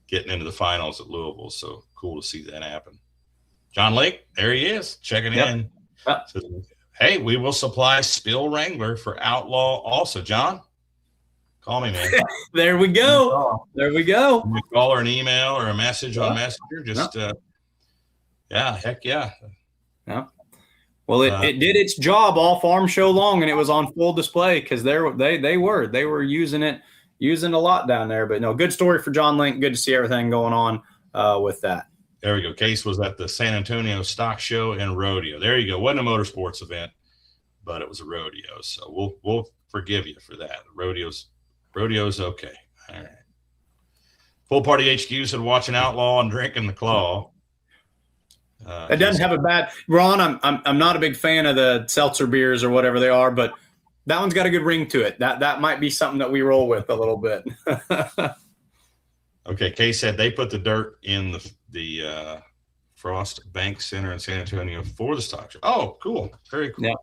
S1: getting into the finals at Louisville. So cool to see that happen. John Lake, there he is, checking in. So, hey, we will supply Spill Wrangler for Outlaw also. John, call me, man.
S2: There we go. There we go.
S1: You call or an email or a message on Messenger. Just, heck yeah.
S2: Yeah. Well, it did its job all farm show long, and it was on full display because they were using it a lot down there. But no, good story for John Link. Good to see everything going on with that.
S1: There we go. Case was at the San Antonio Stock Show and Rodeo. There you go. Wasn't a motorsports event, but it was a rodeo. So we'll forgive you for that. Rodeo's okay. All right. Full Party HQ said watching Outlaw and drinking the Claw.
S2: It doesn't have a bad Ron. I'm not a big fan of the seltzer beers or whatever they are, but that one's got a good ring to it. That might be something that we roll with a little bit.
S1: Okay, Kay said they put the dirt in the Frost Bank Center in San Antonio for the stock show. Oh, cool. Very cool.
S2: Yeah.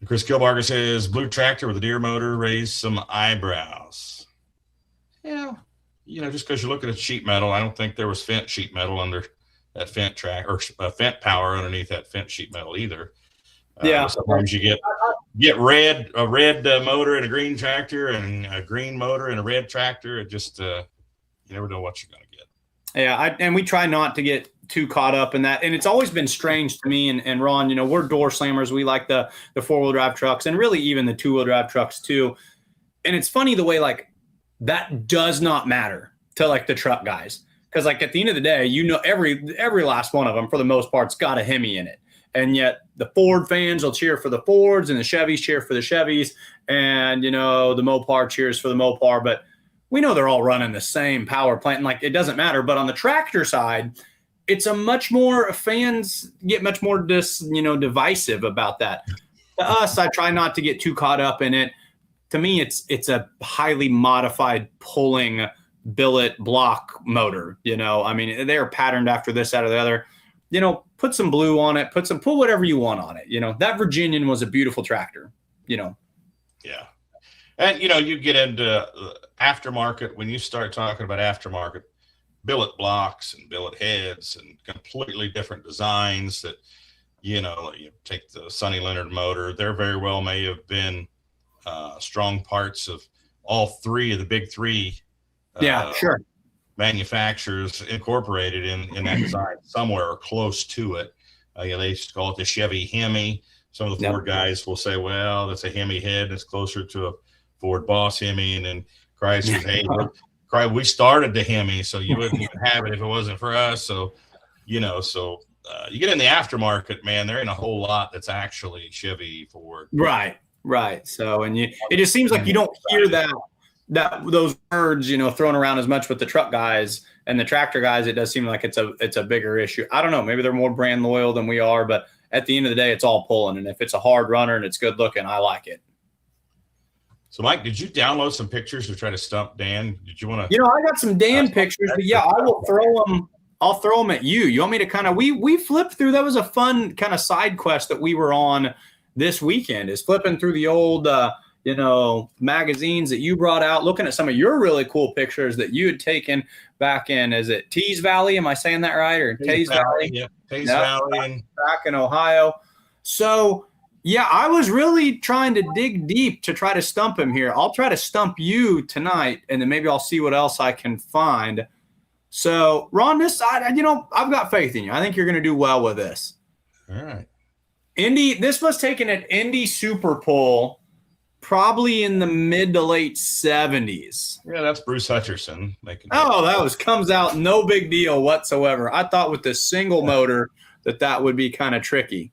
S1: Chris Kilbarger says blue tractor with a deer motor raised some eyebrows. Yeah. Just because you're looking at sheet metal, I don't think there was Fendt sheet metal under that Fendt track or Fendt power underneath that Fendt sheet metal either. Sometimes you get a red motor in a green tractor and a green motor in a red tractor. It just you never know what you're going to get.
S2: Yeah, and we try not to get too caught up in that. And it's always been strange to me and Ron, you know, we're door slammers. We like the four-wheel drive trucks and really even the two-wheel drive trucks too. And it's funny the way like that does not matter to like the truck guys. Because like at the end of the day, you know, every last one of them for the most part's got a Hemi in it. And yet the Ford fans will cheer for the Fords and the Chevys cheer for the Chevys. And, you know, the Mopar cheers for the Mopar. But we know they're all running the same power plant. And like, it doesn't matter. But on the tractor side, it's a much more, fans get much more divisive about that. To us, I try not to get too caught up in it. To me, it's a highly modified pulling billet block motor. You know, I mean, they're patterned after this, that, or the other. You know, put some blue on it, put whatever you want on it. You know, that Virginian was a beautiful tractor, you know.
S1: Yeah. And, you know, you get into aftermarket, when you start talking about aftermarket, billet blocks and billet heads and completely different designs that, you know, you take the Sonny Leonard motor, there very well may have been strong parts of all three of the big three.
S2: Sure.
S1: Manufacturers incorporated in that design somewhere or close to it. They used to call it the Chevy Hemi. Some of the Ford guys will say, well, that's a Hemi head. It's closer to a Ford Boss Hemi. And then Chrysler's, hey, we started the Hemi, so you wouldn't even have it if it wasn't for us. So, you know, you get in the aftermarket, man, there ain't a whole lot that's actually Chevy, Ford.
S2: Right. So, and it just seems like you don't hear those words, you know, thrown around as much with the truck guys and the tractor guys. It does seem like it's a bigger issue. I don't know. Maybe they're more brand loyal than we are, but at the end of the day, it's all pulling. And if it's a hard runner and it's good looking, I like it.
S1: So, Mike, did you download some pictures to try to stump Dan? Did you want to?
S2: You know, I got some Dan pictures, but yeah, I will throw them. I'll throw them at you. You want me to kind of, we flipped through. That was a fun kind of side quest that we were on this weekend, is flipping through the old, magazines that you brought out, looking at some of your really cool pictures that you had taken back in, is it Tees Valley? Am I saying that right? Or Tees Valley?
S1: Yeah, Tees Valley.
S2: Back in Ohio. So, yeah, I was really trying to dig deep to try to stump him here. I'll try to stump you tonight, and then maybe I'll see what else I can find. So, Ron, this side, you know, I've got faith in you. I think you're going to do well with this.
S1: All right.
S2: This was taken at Indy Super Pull, probably in the mid to late 70s.
S1: Yeah, that's Bruce Hutcherson.
S2: Comes out no big deal whatsoever. I thought with the single motor that would be kind of tricky.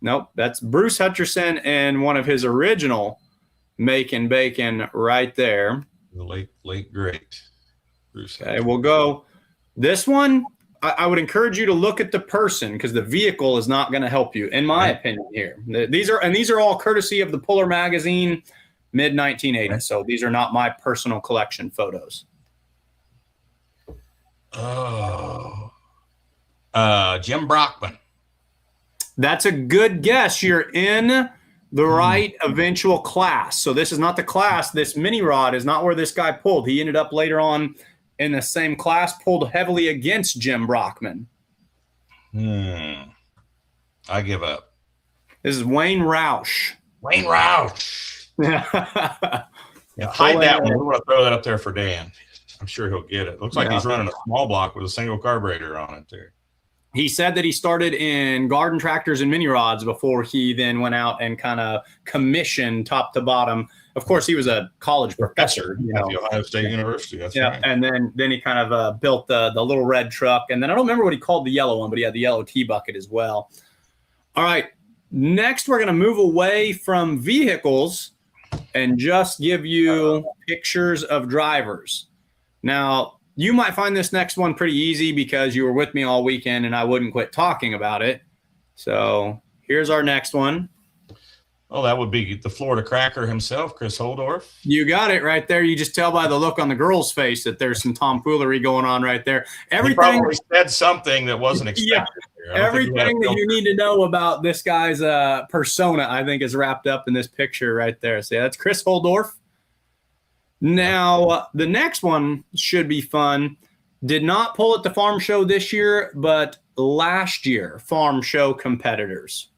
S2: Nope, that's Bruce Hutcherson and one of his original Making Bacon right there.
S1: The late great Bruce Hutcherson.
S2: Okay, we'll go. This one, I would encourage you to look at the person, because the vehicle is not going to help you, in my opinion here. These are all courtesy of the Puller magazine, mid-1980s. So these are not my personal collection photos.
S1: Oh, Jim Brockman.
S2: That's a good guess. You're in the right eventual class. So this is not the class. This mini rod is not where this guy pulled. He ended up later on in the same class, pulled heavily against Jim Brockman.
S1: I give up.
S2: This is Wayne Roush.
S1: Wayne Roush. Hide that one. We want to throw that up there for Dan. I'm sure he'll get it. Looks like he's running a small block with a single carburetor on it there.
S2: He said that he started in garden tractors and mini rods before he then went out and kind of commissioned top to bottom. Of course, he was a college professor, you know,
S1: at the Ohio State University. That's right.
S2: And then he kind of built the little red truck. And then I don't remember what he called the yellow one, but he had the yellow T-bucket as well. All right. Next, we're going to move away from vehicles and just give you pictures of drivers. Now, you might find this next one pretty easy because you were with me all weekend and I wouldn't quit talking about it. So here's our next one.
S1: Oh, that would be the Florida Cracker himself, Chris Holdorf.
S2: You got it right there. You just tell by the look on the girl's face that there's some tomfoolery going on right there.
S1: He probably said something that wasn't expected.
S2: Yeah. Everything that you need to know about this guy's persona, I think, is wrapped up in this picture right there. So yeah, that's Chris Holdorf. Now, the next one should be fun. Did not pull at the farm show this year, but last year, farm show competitors.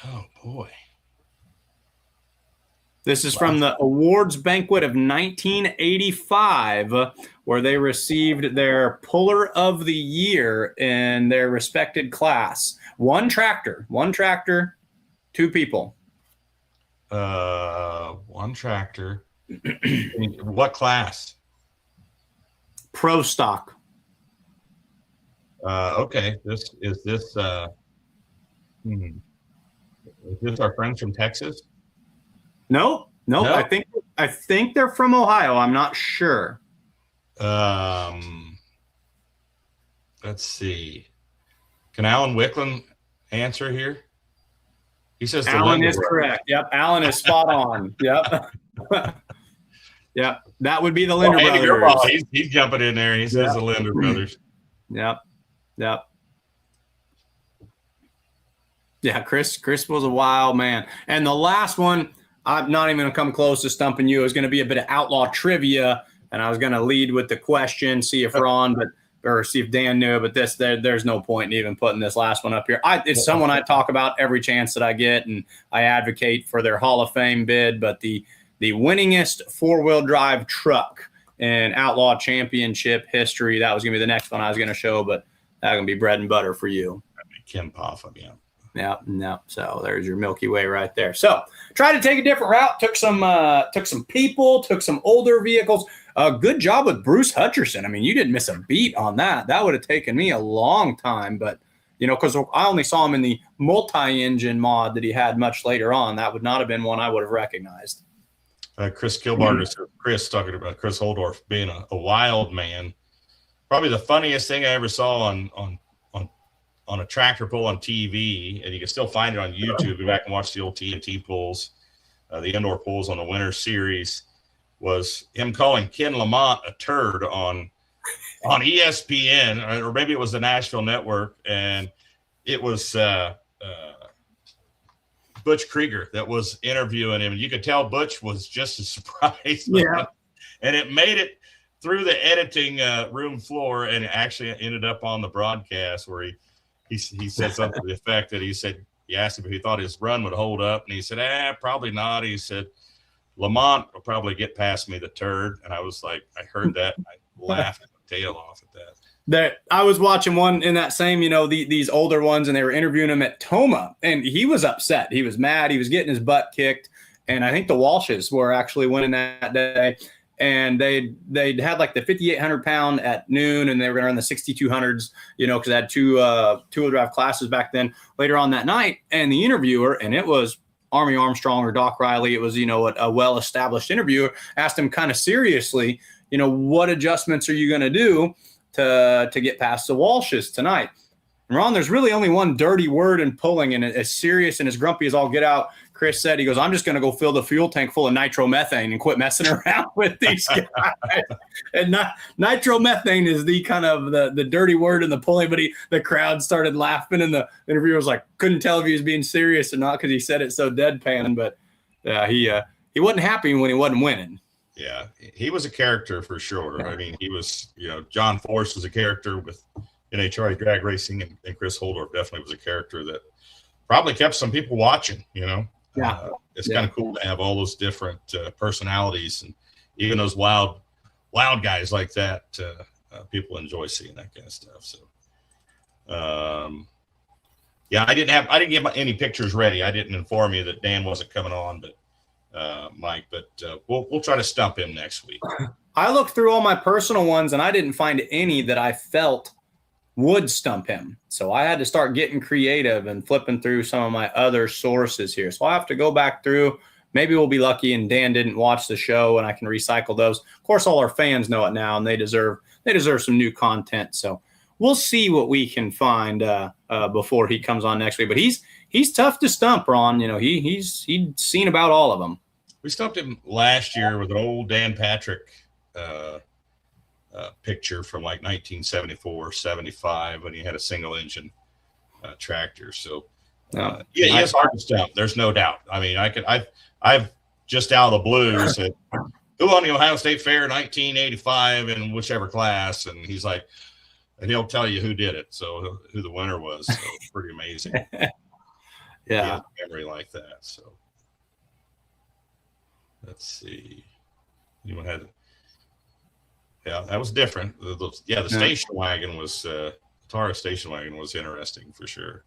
S1: Oh, boy.
S2: This is from the awards banquet of 1985, where they received their Puller of the Year in their respected class. One tractor, two people.
S1: One tractor. What class?
S2: Pro stock.
S1: Okay. Is this our friends from Texas?
S2: Nope. I think they're from Ohio. I'm not sure.
S1: Let's see. Can Alan Wicklund answer here? He says
S2: Alan is correct. Yep, Alan is spot on. Yep. Yep, that would be the Linder brothers.
S1: He's jumping in there. He says the Linder brothers.
S2: Yep. Yeah, Chris was a wild man. And the last one, I'm not even going to come close to stumping you. It was going to be a bit of outlaw trivia, and I was going to lead with the question, see if Ron, or see if Dan knew. But there's no point in even putting this last one up here. It's someone I talk about every chance that I get, and I advocate for their Hall of Fame bid. But the winningest four-wheel drive truck in Outlaw Championship history, that was going to be the next one I was going to show, but that's going to be bread and butter for you.
S1: Ken Poffin, yeah.
S2: No. So there's your Milky Way right there. So tried to take a different route. Took some people. Took some older vehicles. Good job with Bruce Hutcherson. I mean, you didn't miss a beat on that. That would have taken me a long time, but because I only saw him in the multi-engine mod that he had much later on. That would not have been one I would have recognized.
S1: Chris Kilbarger, Chris talking about Chris Holdorf being a wild man. Probably the funniest thing I ever saw on a tractor pull on TV, and you can still find it on YouTube. Go back and watch the old TNT pulls, the indoor pulls on the Winter Series, was him calling Ken Lamont a turd on ESPN, or maybe it was the Nashville Network, and it was Butch Krieger that was interviewing him, and you could tell Butch was just as surprised.
S2: Yeah.
S1: And it made it through the editing room floor, and it actually ended up on the broadcast where he said something to the effect that he asked him if he thought his run would hold up, and he said, probably not. He said, Lamont will probably get past me, the turd. And I was like, I heard that, and I laughed my tail off at that.
S2: I was watching one in that same, these older ones, and they were interviewing him at Toma, and he was upset. He was mad. He was getting his butt kicked, and I think the Walshes were actually winning that day. And they'd had like the 5,800 pound at noon, and they were going to run the 6,200s, because they had two-wheel drive classes back then later on that night. And the interviewer, and it was Army Armstrong or Doc Riley, it was, a well-established interviewer, asked him kind of seriously, what adjustments are you going to do to get past the Walshes tonight? And Ron, there's really only one dirty word in pulling, and as serious and as grumpy as all get out, Chris said, he goes, I'm just going to go fill the fuel tank full of nitromethane and quit messing around with these guys. And nitromethane is the kind of the dirty word in the pulling, but the crowd started laughing, and the interviewer was like, couldn't tell if he was being serious or not because he said it so deadpan. But he wasn't happy when he wasn't winning.
S1: Yeah, he was a character for sure. I mean, he was, John Force was a character with NHRA drag racing, and Chris Holdorf definitely was a character that probably kept some people watching,
S2: Yeah,
S1: it's kind of cool to have all those different personalities, and even those wild guys like that. People enjoy seeing that kind of stuff. So, I didn't get any pictures ready. I didn't inform you that Dan wasn't coming on, but Mike. But we'll try to stump him next week.
S2: I looked through all my personal ones, and I didn't find any that I felt would stump him. So I had to start getting creative and flipping through some of my other sources here. So I have to go back through. Maybe we'll be lucky and Dan didn't watch the show and I can recycle those. Of course, all our fans know it now, and they deserve some new content. So we'll see what we can find before he comes on next week. But he's tough to stump, Ron. He's seen about all of them.
S1: We stumped him last year with an old Dan Patrick picture from like 1974, 75 when he had a single engine tractor. So he is hard to stump. There's no doubt. I mean, I've just out of the blue said, who won the Ohio State Fair 1985 in whichever class? And he's like, and he'll tell you who did it. So who the winner was. So it's pretty amazing.
S2: Yeah.
S1: Memory like that. So. Let's see. Anyone had? Yeah, that was different. The station wagon was Tara station wagon was interesting for sure.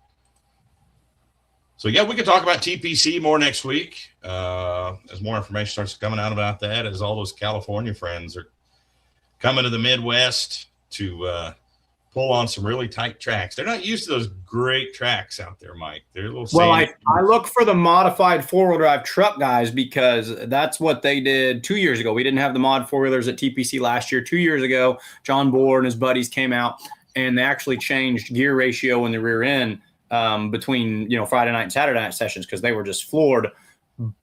S1: So yeah, we can talk about TPC more next week as more information starts coming out about that. As all those California friends are coming to the Midwest to pull on some really tight tracks. They're not used to those great tracks out there, Mike. They're a little sandy.
S2: I look for the modified four-wheel drive truck guys because that's what they did 2 years ago. We didn't have the mod four-wheelers at TPC last year. 2 years ago, John Bohr and his buddies came out, and they actually changed gear ratio in the rear end between Friday night and Saturday night sessions because they were just floored.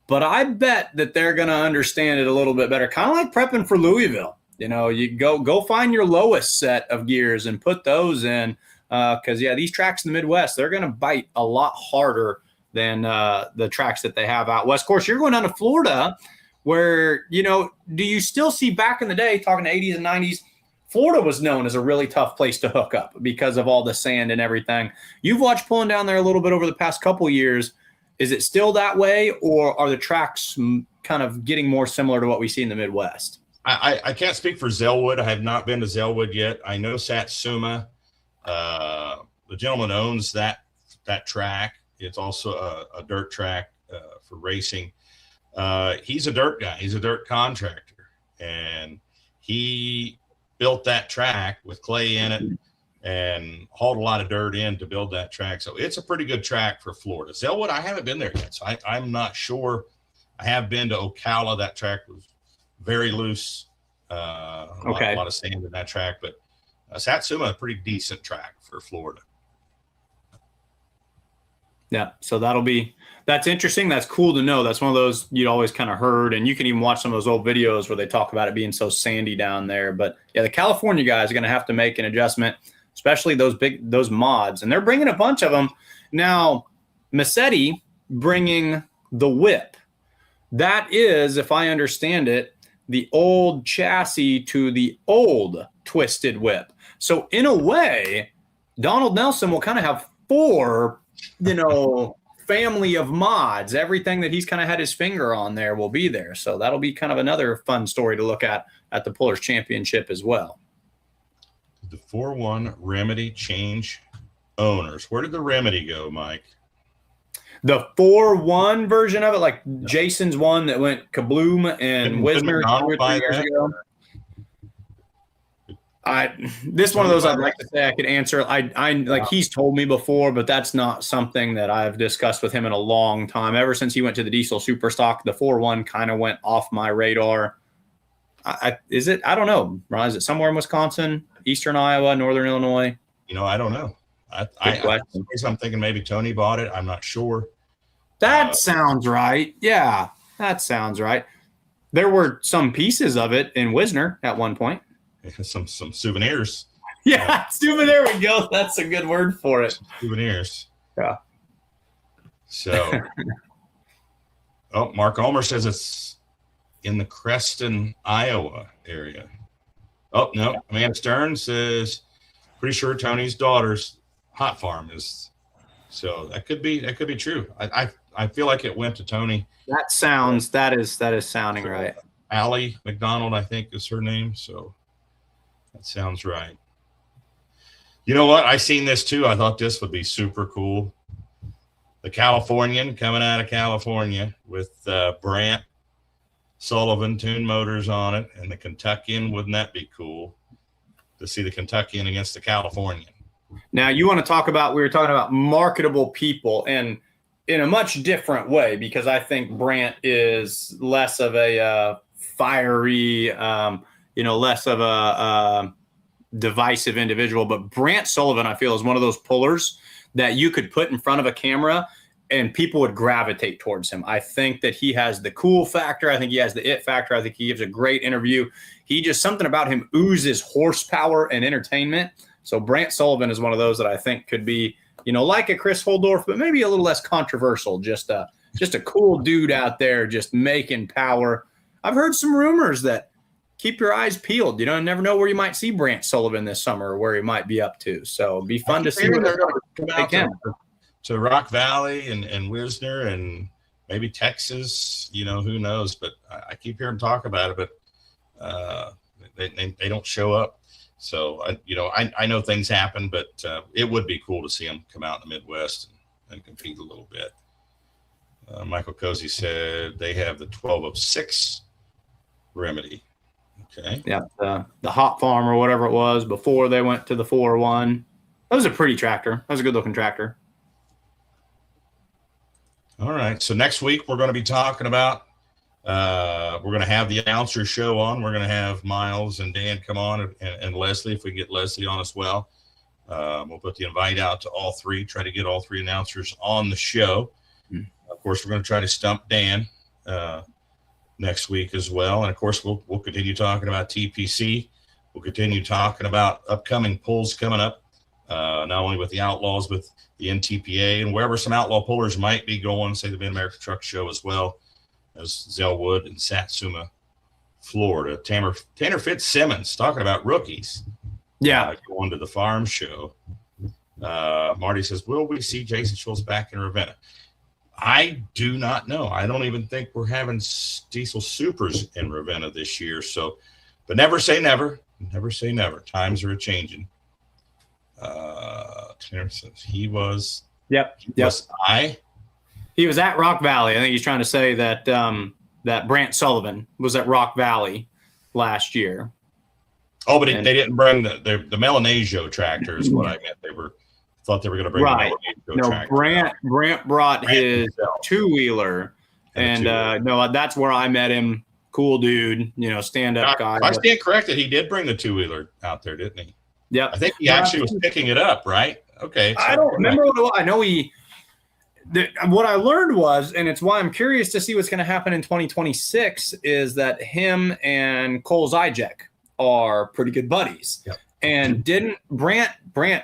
S2: But I bet that they're going to understand it a little bit better, kind of like prepping for Louisville. You go find your lowest set of gears and put those in because, these tracks in the Midwest, they're going to bite a lot harder than the tracks that they have out west. Of course, you're going down to Florida where, do you still see back in the day, talking to 80s and 90s, Florida was known as a really tough place to hook up because of all the sand and everything. You've watched pulling down there a little bit over the past couple of years. Is it still that way, or are the tracks kind of getting more similar to what we see in the Midwest?
S1: I can't speak for Zellwood. I have not been to Zellwood yet. I know Satsuma, the gentleman owns that track. It's also a dirt track for racing. He's a dirt guy. He's a dirt contractor, and he built that track with clay in it and hauled a lot of dirt in to build that track. So it's a pretty good track for Florida. Zellwood, I haven't been there yet, so I'm not sure. I have been to Ocala. That track was very loose, a lot of sand in that track, but Satsuma, a pretty decent track for Florida.
S2: Yeah, so that's interesting. That's cool to know. That's one of those you'd always kind of heard, and you can even watch some of those old videos where they talk about it being so sandy down there. But yeah, the California guys are going to have to make an adjustment, especially those mods, and they're bringing a bunch of them now. Massetti bringing the whip. That is, if I understand it, the old chassis to the old twisted whip. So in a way, Donald Nelson will kind of have four, family of mods. Everything that he's kind of had his finger on there will be there. So that'll be kind of another fun story to look at the Pullers Championship as well.
S1: The 4-1 Remedy change owners. Where did the Remedy go, Mike?
S2: The 4-1 version of it, like Jason's one that went kabloom and Wisner 2 or 3 years ago. This one of those I'd like to say I could answer. I like he's told me before, but that's not something that I've discussed with him in a long time. Ever since he went to the Diesel Superstock, the 4-1 kind of went off my radar. Is it? I don't know. Ron, is it somewhere in Wisconsin, Eastern Iowa, Northern Illinois?
S1: I don't know. I'm thinking maybe Tony bought it. I'm not sure.
S2: That sounds right. Yeah, that sounds right. There were some pieces of it in Wisner at one point.
S1: Some souvenirs.
S2: Yeah, souvenir. There we go. That's a good word for it.
S1: Souvenirs.
S2: Yeah.
S1: So, Mark Ulmer says it's in the Creston, Iowa area. Oh, no. Amanda Stern says, pretty sure Tony's daughter's hot farm is. So that could be true. I feel like it went to Tony.
S2: That is sounding right.
S1: Allie McDonald, I think, is her name. So that sounds right. You know what? I seen this too. I thought this would be super cool. The Californian coming out of California with Brant Sullivan tuned motors on it, and the Kentuckian. Wouldn't that be cool to see the Kentuckian against the Californian?
S2: Now we were talking about marketable people, and in a much different way, because I think Brant is less of a fiery, less of a divisive individual. But Brant Sullivan, I feel, is one of those pullers that you could put in front of a camera and people would gravitate towards him. I think that he has the cool factor. I think he has the it factor. I think he gives a great interview. Something about him oozes horsepower and entertainment. So Brant Sullivan is one of those that I think could be, like a Chris Holdorf, but maybe a little less controversial. Just a cool dude out there, just making power. I've heard some rumors that keep your eyes peeled. You never know where you might see Brant Sullivan this summer or where he might be up to. So it'd be fun to see what they're going to come out
S1: to Rock Valley and Wisner and maybe Texas, who knows, but I keep hearing talk about it, but they don't show up. So, I know things happen, but it would be cool to see them come out in the Midwest and compete a little bit. Michael Cozy said they have the 1206 remedy. Okay.
S2: Yeah, the Hot Farm or whatever it was before they went to the 401. That was a pretty tractor. That was a good-looking tractor.
S1: All right. So next week we're going to be talking about we're going to have the announcer show on. We're going to have Miles and Dan come on and Leslie, if we can get Leslie on as well. We'll put the invite out to all three, try to get all three announcers on the show. Of course, we're going to try to stump Dan next week as well. And of course, we'll continue talking about TPC. We'll continue talking about upcoming pulls coming up, not only with the Outlaws, but the NTPA and wherever some outlaw pullers might be going, say the Mid-America Truck Show as well as Zellwood and Satsuma, Florida. Tanner Fitzsimmons talking about rookies.
S2: Yeah.
S1: Going to the farm show. Marty says, will we see Jason Schultz back in Ravenna? I do not know. I don't even think we're having diesel supers in Ravenna this year. So, but never say never. Never say never. Times are changing. Tanner says he was.
S2: Yep. He was at Rock Valley. I think he's trying to say that that Brant Sullivan was at Rock Valley last year.
S1: Oh, but they didn't bring the Melanasio tractor is what I meant. Thought they were going to bring
S2: right.
S1: the Melanasio tractor.
S2: Brant brought his two-wheeler, and no, that's where I met him. Cool dude, stand-up guy.
S1: I stand corrected. He did bring the two-wheeler out there, didn't he?
S2: Yep.
S1: I think he actually was picking it up, right? Okay. So
S2: I don't remember what it was. I know what I learned was, and it's why I'm curious to see what's going to happen in 2026, is that him and Cole Zijek are pretty good buddies.
S1: Yep.
S2: And didn't Brant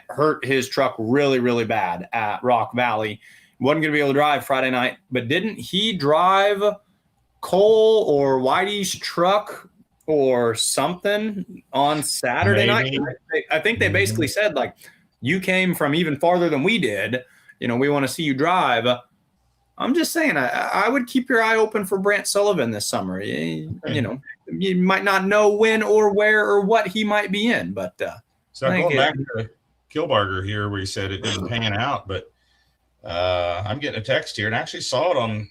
S2: hurt his truck really, really bad at Rock Valley. Wasn't going to be able to drive Friday night, but didn't he drive Cole or Whitey's truck or something on Saturday night? I think they basically said, like, you came from even farther than we did. We want to see you drive. I'm just saying, I would keep your eye open for Brant Sullivan this summer. You might not know when or where or what he might be in, but
S1: so going back to Kilbarger here, where he said it didn't pan out, but I'm getting a text here, and I actually saw it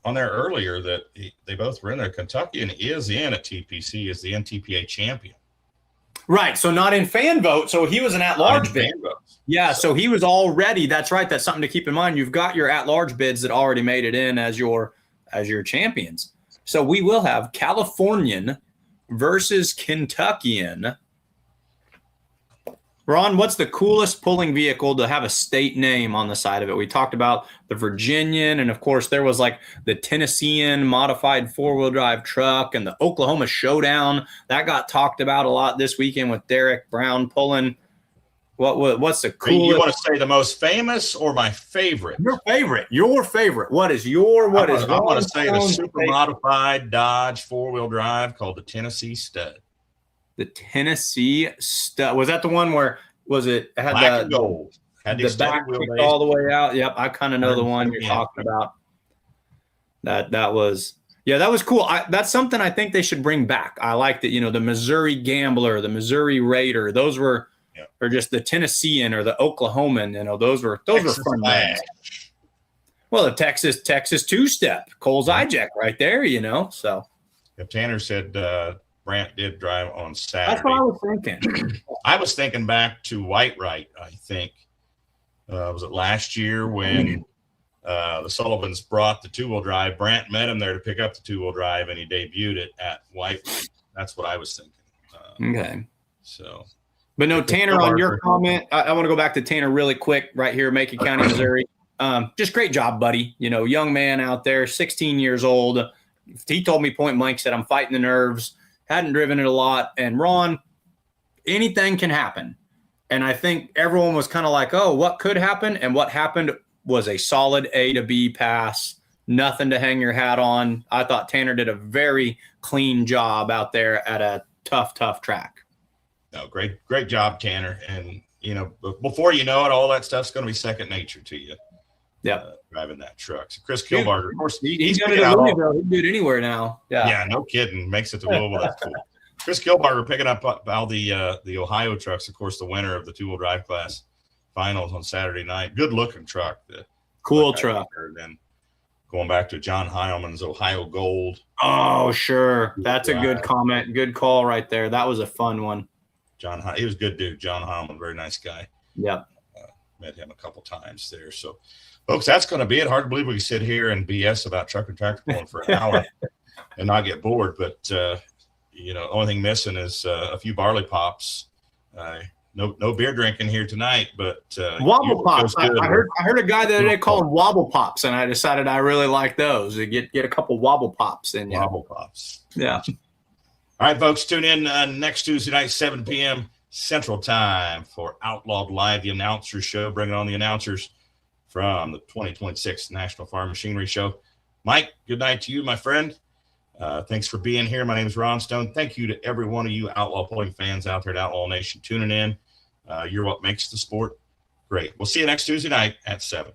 S1: on there earlier that they both were in there. Kentucky and is in at TPC as the NTPA champion.
S2: Right, so not in fan vote, so he was an at-large bid. Yeah, so he was already. That's right. That's something to keep in mind. You've got your at-large bids that already made it in as your champions. So we will have Californian versus Kentuckian. Ron, what's the coolest pulling vehicle to have a state name on the side of it? We talked about the Virginian, and of course there was like the Tennessean modified four-wheel drive truck and the Oklahoma Showdown. That got talked about a lot this weekend with Derek Brown pulling. What's the coolest?
S1: You want to say the most famous or my favorite?
S2: Your favorite. What is your?
S1: I'm going to say the super modified Dodge four-wheel drive called the Tennessee Stud.
S2: The Tennessee Stud. Was that the one where it had
S1: black and gold? Had
S2: the back kicked all the way out. Yep, I kind of know the one you're talking about. That was. Yeah, that was cool. That's something I think they should bring back. I like that. The Missouri Gambler, the Missouri Raider. Those were. Or just the Tennessean or the Oklahoman, those were fun names. Well, the Texas two-step, Cole Zijek right there, So
S1: if Tanner said Brant did drive on Saturday.
S2: That's what I was thinking.
S1: I was thinking back to Whitewright, I think. Was it last year when the Sullivans brought the two-wheel drive? Brant met him there to pick up the two-wheel drive, and he debuted it at Whitewright. That's what I was thinking.
S2: Okay.
S1: So.
S2: But no, Tanner, on your comment, I want to go back to Tanner really quick right here, Macon County, Missouri. Just great job, buddy. Young man out there, 16 years old. He told me point blank, said, I'm fighting the nerves, hadn't driven it a lot. And Ron, anything can happen. And I think everyone was kind of like, oh, what could happen? And what happened was a solid A to B pass, nothing to hang your hat on. I thought Tanner did a very clean job out there at a tough track.
S1: No, great job, Tanner. And, before you know it, all that stuff's going to be second nature to you. driving that truck. So Chris Kilbarger, of course,
S2: he's done it at Louisville. He'd do it anywhere now.
S1: Yeah, no kidding. Makes it to Louisville. That's cool. Chris Kilbarger picking up all the Ohio trucks, of course, the winner of the two-wheel drive class finals on Saturday night. Good looking truck.
S2: Cool truck.
S1: And then going back to John Heilman's Ohio Gold.
S2: Oh, sure. That's a good comment. Good call right there. That was a fun one.
S1: He was a good dude. John Heilman, very nice guy.
S2: Yeah.
S1: Met him a couple times there. So, folks, that's going to be it. Hard to believe we can sit here and BS about truck and tractor pulling for an hour and not get bored. But, the only thing missing is a few barley pops. No beer drinking here tonight, but
S2: wobble pops. I heard a guy the other day called wobble pops, and I decided I really like those. Get a couple wobble pops in.
S1: Wobble pops.
S2: Yeah.
S1: All right, folks, tune in next Tuesday night, 7 p.m. Central Time for Outlawed Live, the announcer show, bringing on the announcers from the 2026 National Farm Machinery Show. Mike, good night to you, my friend. Thanks for being here. My name is Ron Stone. Thank you to every one of you Outlaw Pulling fans out there at Outlaw Nation tuning in. You're what makes the sport great. We'll see you next Tuesday night at 7.